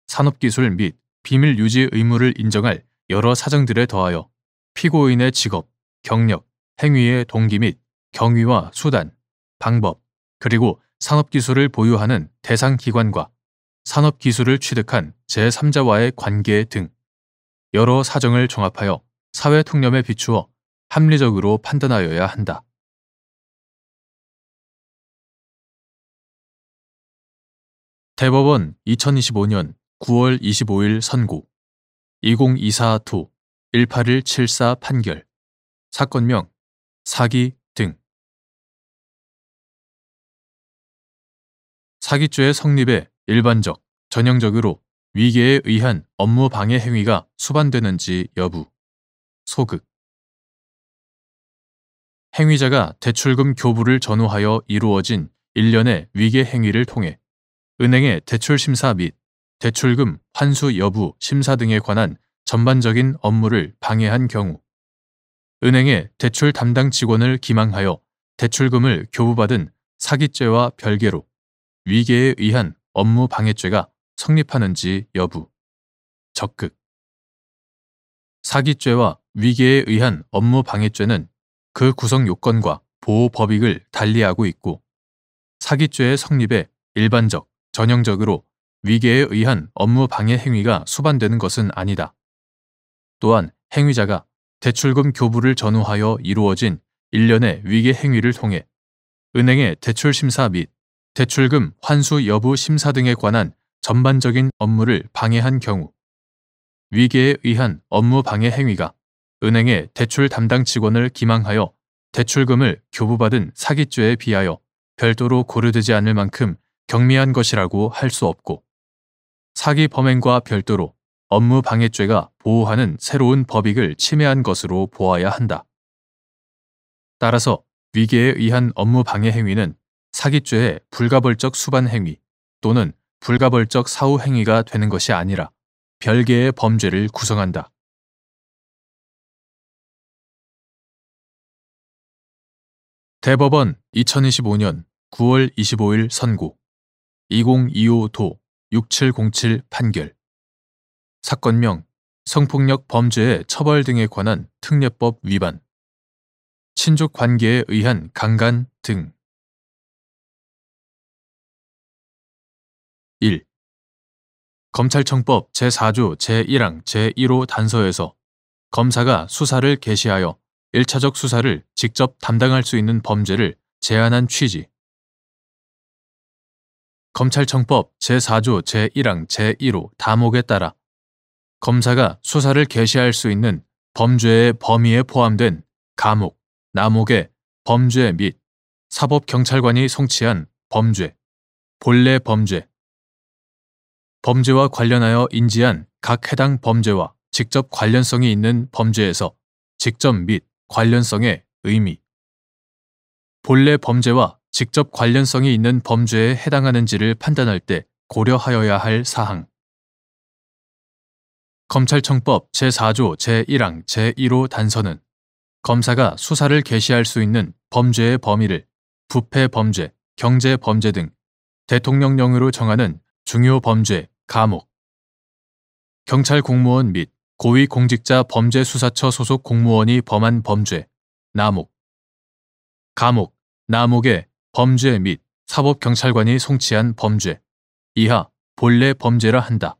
산업기술 및 비밀 유지 의무를 인정할 여러 사정들에 더하여 피고인의 직업, 경력, 행위의 동기 및 경위와 수단, 방법, 그리고 산업기술을 보유하는 대상 기관과 산업기술을 취득한 제3자와의 관계 등 여러 사정을 종합하여 사회 통념에 비추어 합리적으로 판단하여야 한다. 대법원 2025년 9월 25일 선고 2024-2 18174 판결 사건명 사기 등 사기죄의 성립에 일반적, 전형적으로 위계에 의한 업무 방해 행위가 수반되는지 여부. 소극. 행위자가 대출금 교부를 전후하여 이루어진 일련의 위계 행위를 통해 은행의 대출 심사 및 대출금 환수 여부 심사 등에 관한 전반적인 업무를 방해한 경우, 은행의 대출 담당 직원을 기망하여 대출금을 교부받은 사기죄와 별개로 위계에 의한 업무 방해죄가 성립하는지 여부. 적극. 사기죄와 위계에 의한 업무 방해죄는 그 구성 요건과 보호 법익을 달리하고 있고, 사기죄의 성립에 일반적, 전형적으로 위계에 의한 업무 방해 행위가 수반되는 것은 아니다. 또한 행위자가 대출금 교부를 전후하여 이루어진 일련의 위계 행위를 통해 은행의 대출 심사 및 대출금 환수 여부 심사 등에 관한 전반적인 업무를 방해한 경우, 위계에 의한 업무 방해 행위가 은행의 대출 담당 직원을 기망하여 대출금을 교부받은 사기죄에 비하여 별도로 고려되지 않을 만큼 경미한 것이라고 할 수 없고, 사기 범행과 별도로 업무 방해죄가 보호하는 새로운 법익을 침해한 것으로 보아야 한다. 따라서 위계에 의한 업무 방해 행위는 사기죄의 불가벌적 수반 행위 또는 불가벌적 사후 행위가 되는 것이 아니라 별개의 범죄를 구성한다. 대법원 2025년 9월 25일 선고 2025도 6707 판결. 사건명 성폭력 범죄의 처벌 등에 관한 특례법 위반, 친족 관계에 의한 강간 등. 1. 검찰청법 제4조 제1항 제1호 단서에서 검사가 수사를 개시하여 1차적 수사를 직접 담당할 수 있는 범죄를 제한한 취지. 검찰청법 제4조 제1항 제1호 다목에 따라 검사가 수사를 개시할 수 있는 범죄의 범위에 포함된 가목, 나목의 범죄 및 사법경찰관이 송치한 범죄, 본래 범죄, 범죄와 관련하여 인지한 각 해당 범죄와 직접 관련성이 있는 범죄에서 직접 및 관련성의 의미, 본래 범죄와 직접 관련성이 있는 범죄에 해당하는지를 판단할 때 고려하여야 할 사항. 검찰청법 제4조 제1항 제1호 단서는 검사가 수사를 개시할 수 있는 범죄의 범위를 부패 범죄, 경제 범죄 등 대통령령으로 정하는 중요 범죄, 가목, 경찰 공무원 및 고위공직자 범죄수사처 소속 공무원이 범한 범죄, 나목, 가목, 나목의 범죄 및 사법경찰관이 송치한 범죄, 이하 본래 범죄라 한다.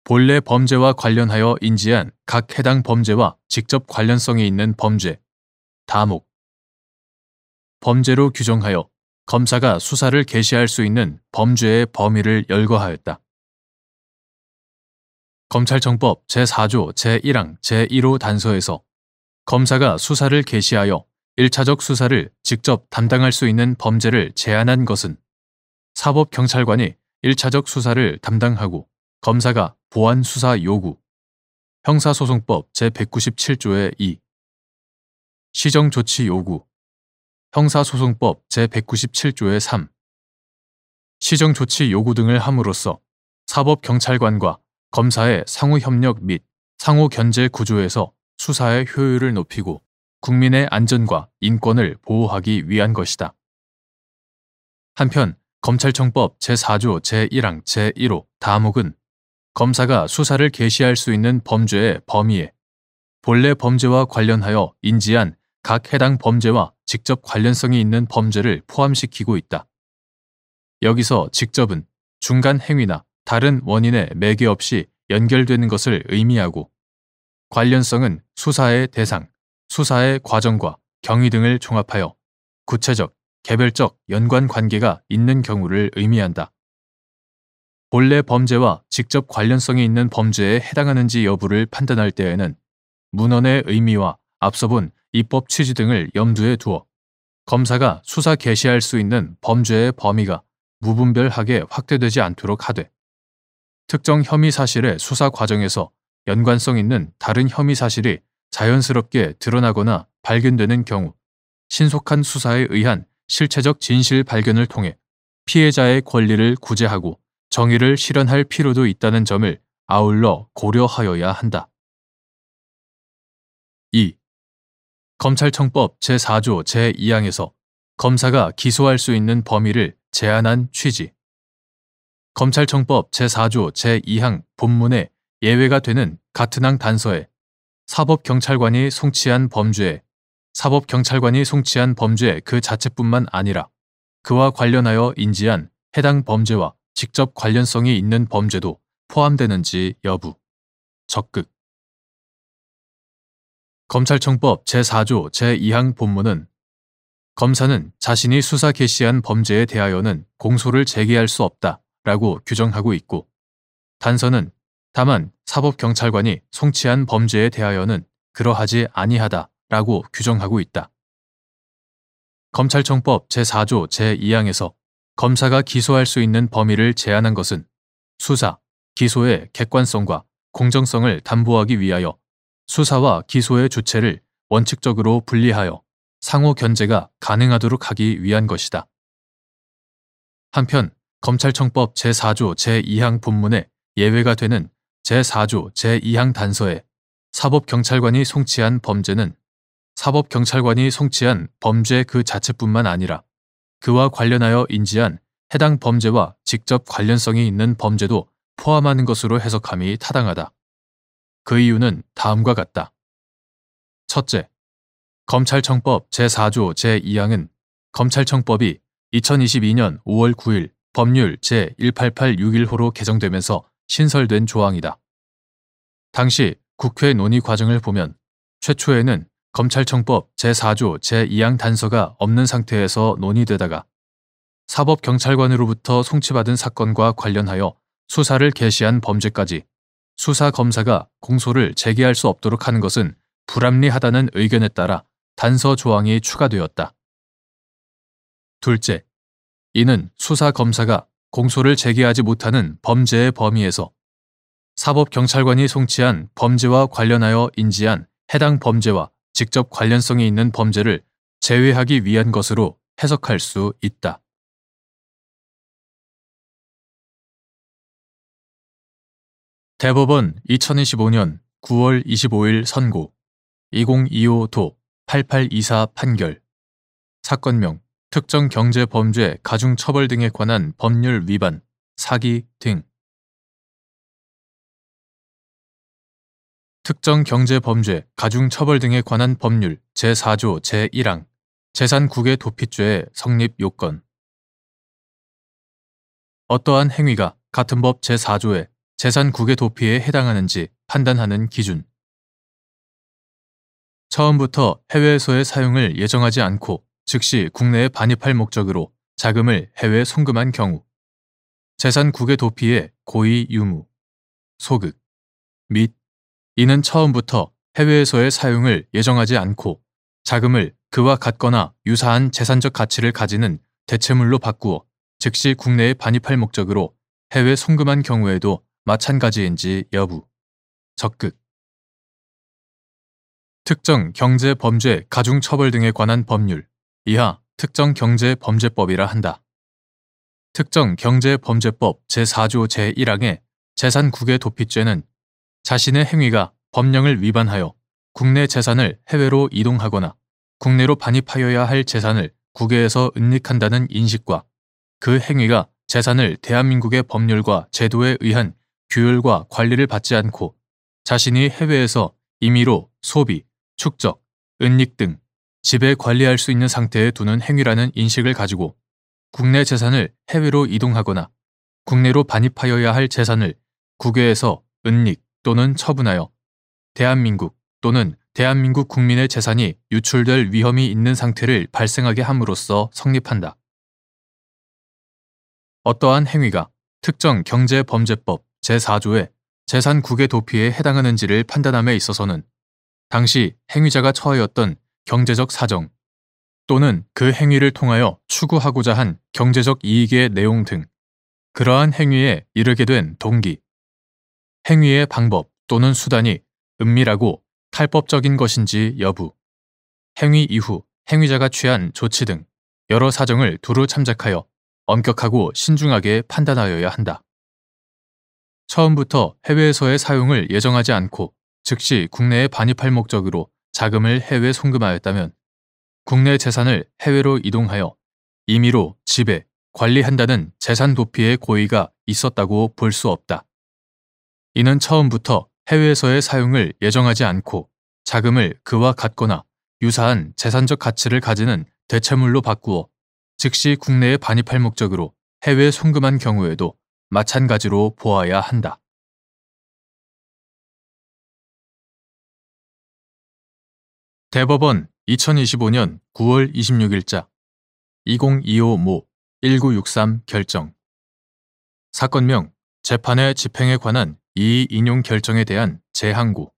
본래 범죄와 관련하여 인지한 각 해당 범죄와 직접 관련성이 있는 범죄, 다목, 범죄로 규정하여 검사가 수사를 개시할 수 있는 범죄의 범위를 열거하였다. 검찰청법 제4조 제1항 제1호 단서에서 검사가 수사를 개시하여 1차적 수사를 직접 담당할 수 있는 범죄를 제한한 것은 사법경찰관이 1차적 수사를 담당하고 검사가 보완 수사 요구, 형사소송법 제197조의 2, 시정조치 요구, 형사소송법 제197조의 3, 시정조치 요구 등을 함으로써 사법경찰관과 검사의 상호협력 및 상호견제 구조에서 수사의 효율을 높이고 국민의 안전과 인권을 보호하기 위한 것이다. 한편 검찰청법 제4조 제1항 제1호 다목은 검사가 수사를 개시할 수 있는 범죄의 범위에 본래 범죄와 관련하여 인지한 각 해당 범죄와 직접 관련성이 있는 범죄를 포함시키고 있다. 여기서 직접은 중간 행위나 다른 원인의 매개 없이 연결되는 것을 의미하고, 관련성은 수사의 대상, 수사의 과정과 경위 등을 종합하여 구체적, 개별적 연관 관계가 있는 경우를 의미한다. 본래 범죄와 직접 관련성이 있는 범죄에 해당하는지 여부를 판단할 때에는 문헌의 의미와 앞서 본 입법 취지 등을 염두에 두어 검사가 수사 개시할 수 있는 범죄의 범위가 무분별하게 확대되지 않도록 하되, 특정 혐의 사실의 수사 과정에서 연관성 있는 다른 혐의 사실이 자연스럽게 드러나거나 발견되는 경우 신속한 수사에 의한 실체적 진실 발견을 통해 피해자의 권리를 구제하고 정의를 실현할 필요도 있다는 점을 아울러 고려하여야 한다. 2. 검찰청법 제4조 제2항에서 검사가 기소할 수 있는 범위를 제한한 취지. 검찰청법 제4조 제2항 본문에 예외가 되는 같은 항 단서에 사법경찰관이 송치한 범죄에 사법경찰관이 송치한 범죄 그 자체뿐만 아니라 그와 관련하여 인지한 해당 범죄와 직접 관련성이 있는 범죄도 포함되는지 여부. 적극. 검찰청법 제4조 제2항 본문은 검사는 자신이 수사 개시한 범죄에 대하여는 공소를 제기할 수 없다 라고 규정하고 있고, 단서는 다만 사법경찰관이 송치한 범죄에 대하여는 그러하지 아니하다 라고 규정하고 있다. 검찰청법 제4조 제2항에서 검사가 기소할 수 있는 범위를 제한한 것은 수사, 기소의 객관성과 공정성을 담보하기 위하여 수사와 기소의 주체를 원칙적으로 분리하여 상호 견제가 가능하도록 하기 위한 것이다. 한편 검찰청법 제4조 제2항 본문에 예외가 되는 제4조 제2항 단서에 사법경찰관이 송치한 범죄는 사법경찰관이 송치한 범죄 그 자체뿐만 아니라 그와 관련하여 인지한 해당 범죄와 직접 관련성이 있는 범죄도 포함하는 것으로 해석함이 타당하다. 그 이유는 다음과 같다. 첫째, 검찰청법 제4조 제2항은 검찰청법이 2022년 5월 9일 법률 제18861호로 개정되면서 신설된 조항이다. 당시 국회 논의 과정을 보면 최초에는 검찰청법 제4조 제2항 단서가 없는 상태에서 논의되다가 사법경찰관으로부터 송치받은 사건과 관련하여 수사를 개시한 범죄까지 수사검사가 공소를 제기할 수 없도록 하는 것은 불합리하다는 의견에 따라 단서 조항이 추가되었다. 둘째, 이는 수사검사가 공소를 제기하지 못하는 범죄의 범위에서 사법경찰관이 송치한 범죄와 관련하여 인지한 해당 범죄와 직접 관련성이 있는 범죄를 제외하기 위한 것으로 해석할 수 있다. 대법원 2025년 9월 25일 선고 2025도 8824 판결 사건명 특정 경제범죄 가중처벌 등에 관한 법률 위반, 사기 등 특정 경제범죄 가중처벌 등에 관한 법률 제4조 제1항 재산국외 도피죄의 성립 요건. 어떠한 행위가 같은 법 제4조의 재산국외 도피에 해당하는지 판단하는 기준. 처음부터 해외에서의 사용을 예정하지 않고 즉시 국내에 반입할 목적으로 자금을 해외에 송금한 경우, 재산국외 도피의 고의 유무, 소극, 및 이는 처음부터 해외에서의 사용을 예정하지 않고 자금을 그와 같거나 유사한 재산적 가치를 가지는 대체물로 바꾸어 즉시 국내에 반입할 목적으로 해외 송금한 경우에도 마찬가지인지 여부. 적극. 특정 경제범죄 가중처벌 등에 관한 법률, 이하 특정경제범죄법이라 한다. 특정경제범죄법 제4조 제1항의 재산국외 도피죄는 자신의 행위가 법령을 위반하여 국내 재산을 해외로 이동하거나 국내로 반입하여야 할 재산을 국외에서 은닉한다는 인식과 그 행위가 재산을 대한민국의 법률과 제도에 의한 규율과 관리를 받지 않고 자신이 해외에서 임의로 소비, 축적, 은닉 등 지배 관리할 수 있는 상태에 두는 행위라는 인식을 가지고 국내 재산을 해외로 이동하거나 국내로 반입하여야 할 재산을 국외에서 은닉 또는 처분하여 대한민국 또는 대한민국 국민의 재산이 유출될 위험이 있는 상태를 발생하게 함으로써 성립한다. 어떠한 행위가 특정 경제범죄법 제4조의 재산국외 도피에 해당하는지를 판단함에 있어서는 당시 행위자가 처하였던 경제적 사정 또는 그 행위를 통하여 추구하고자 한 경제적 이익의 내용 등 그러한 행위에 이르게 된 동기, 행위의 방법 또는 수단이 은밀하고 탈법적인 것인지 여부, 행위 이후 행위자가 취한 조치 등 여러 사정을 두루 참작하여 엄격하고 신중하게 판단하여야 한다. 처음부터 해외에서의 사용을 예정하지 않고 즉시 국내에 반입할 목적으로 자금을 해외 송금하였다면 국내 재산을 해외로 이동하여 임의로 지배, 관리한다는 재산 도피의 고의가 있었다고 볼 수 없다. 이는 처음부터 해외에서의 사용을 예정하지 않고 자금을 그와 같거나 유사한 재산적 가치를 가지는 대체물로 바꾸어 즉시 국내에 반입할 목적으로 해외 송금한 경우에도 마찬가지로 보아야 한다. 대법원 2025년 9월 26일자 2025모 1963 결정. 사건명 재판의 집행에 관한 이의 인용 결정에 대한 재항고.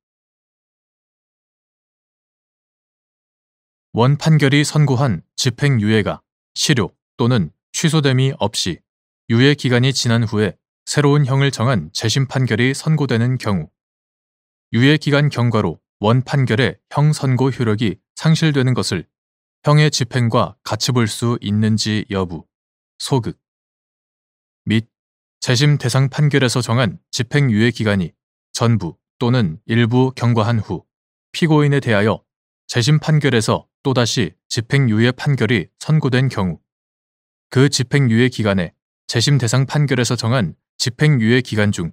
원 판결이 선고한 집행유예가 실효 또는 취소됨이 없이 유예 기간이 지난 후에 새로운 형을 정한 재심 판결이 선고되는 경우 유예 기간 경과로 원 판결의 형 선고 효력이 상실되는 것을 형의 집행과 같이 볼 수 있는지 여부, 소극 및 재심 대상 판결에서 정한 집행유예 기간이 전부 또는 일부 경과한 후 피고인에 대하여 재심 판결에서 또다시 집행유예 판결이 선고된 경우 그 집행유예 기간에 재심 대상 판결에서 정한 집행유예 기간 중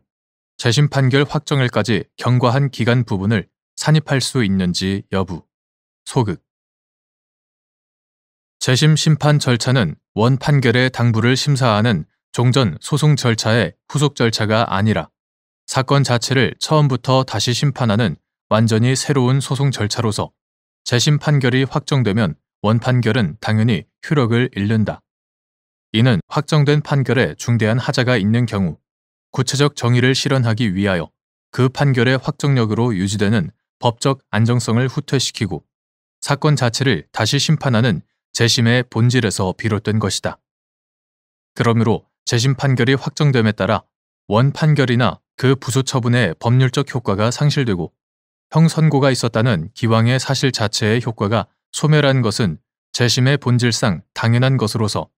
재심 판결 확정일까지 경과한 기간 부분을 산입할 수 있는지 여부, 소극. 재심 심판 절차는 원 판결의 당부를 심사하는 종전 소송 절차의 후속 절차가 아니라 사건 자체를 처음부터 다시 심판하는 완전히 새로운 소송 절차로서 재심 판결이 확정되면 원 판결은 당연히 효력을 잃는다. 이는 확정된 판결에 중대한 하자가 있는 경우 구체적 정의를 실현하기 위하여 그 판결의 확정력으로 유지되는 법적 안정성을 후퇴시키고 사건 자체를 다시 심판하는 재심의 본질에서 비롯된 것이다. 그러므로 재심 판결이 확정됨에 따라 원 판결이나 그 부수 처분의 법률적 효과가 상실되고 형 선고가 있었다는 기왕의 사실 자체의 효과가 소멸한 것은 재심의 본질상 당연한 것으로서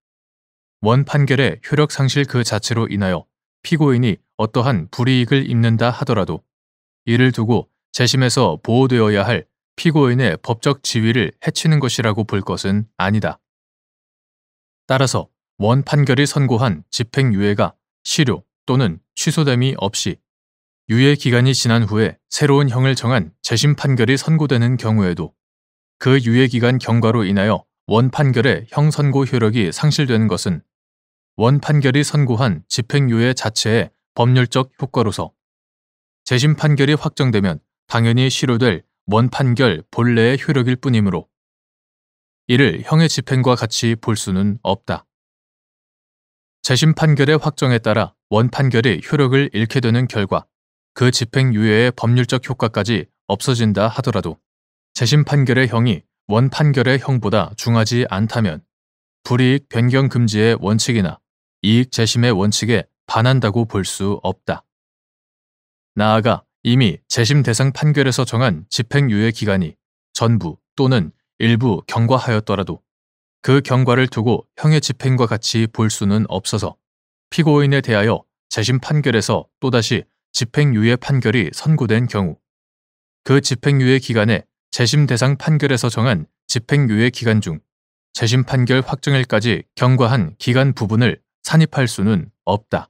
원 판결의 효력 상실 그 자체로 인하여 피고인이 어떠한 불이익을 입는다 하더라도 이를 두고 재심에서 보호되어야 할 피고인의 법적 지위를 해치는 것이라고 볼 것은 아니다. 따라서 원 판결이 선고한 집행유예가 실효 또는 취소됨이 없이 유예 기간이 지난 후에 새로운 형을 정한 재심 판결이 선고되는 경우에도 그 유예 기간 경과로 인하여 원 판결의 형 선고 효력이 상실되는 것은 원 판결이 선고한 집행유예 자체의 법률적 효과로서 재심 판결이 확정되면 당연히 실효될 원 판결 본래의 효력일 뿐이므로 이를 형의 집행과 같이 볼 수는 없다. 재심 판결의 확정에 따라 원 판결이 효력을 잃게 되는 결과 그 집행유예의 법률적 효과까지 없어진다 하더라도 재심 판결의 형이 원 판결의 형보다 중하지 않다면 불이익 변경 금지의 원칙이나 이익 재심의 원칙에 반한다고 볼 수 없다. 나아가 이미 재심 대상 판결에서 정한 집행유예 기간이 전부 또는 일부 경과하였더라도 그 경과를 두고 형의 집행과 같이 볼 수는 없어서 피고인에 대하여 재심 판결에서 또다시 집행유예 판결이 선고된 경우 그 집행유예 기간에 재심 대상 판결에서 정한 집행유예 기간 중 재심 판결 확정일까지 경과한 기간 부분을 산입할 수는 없다.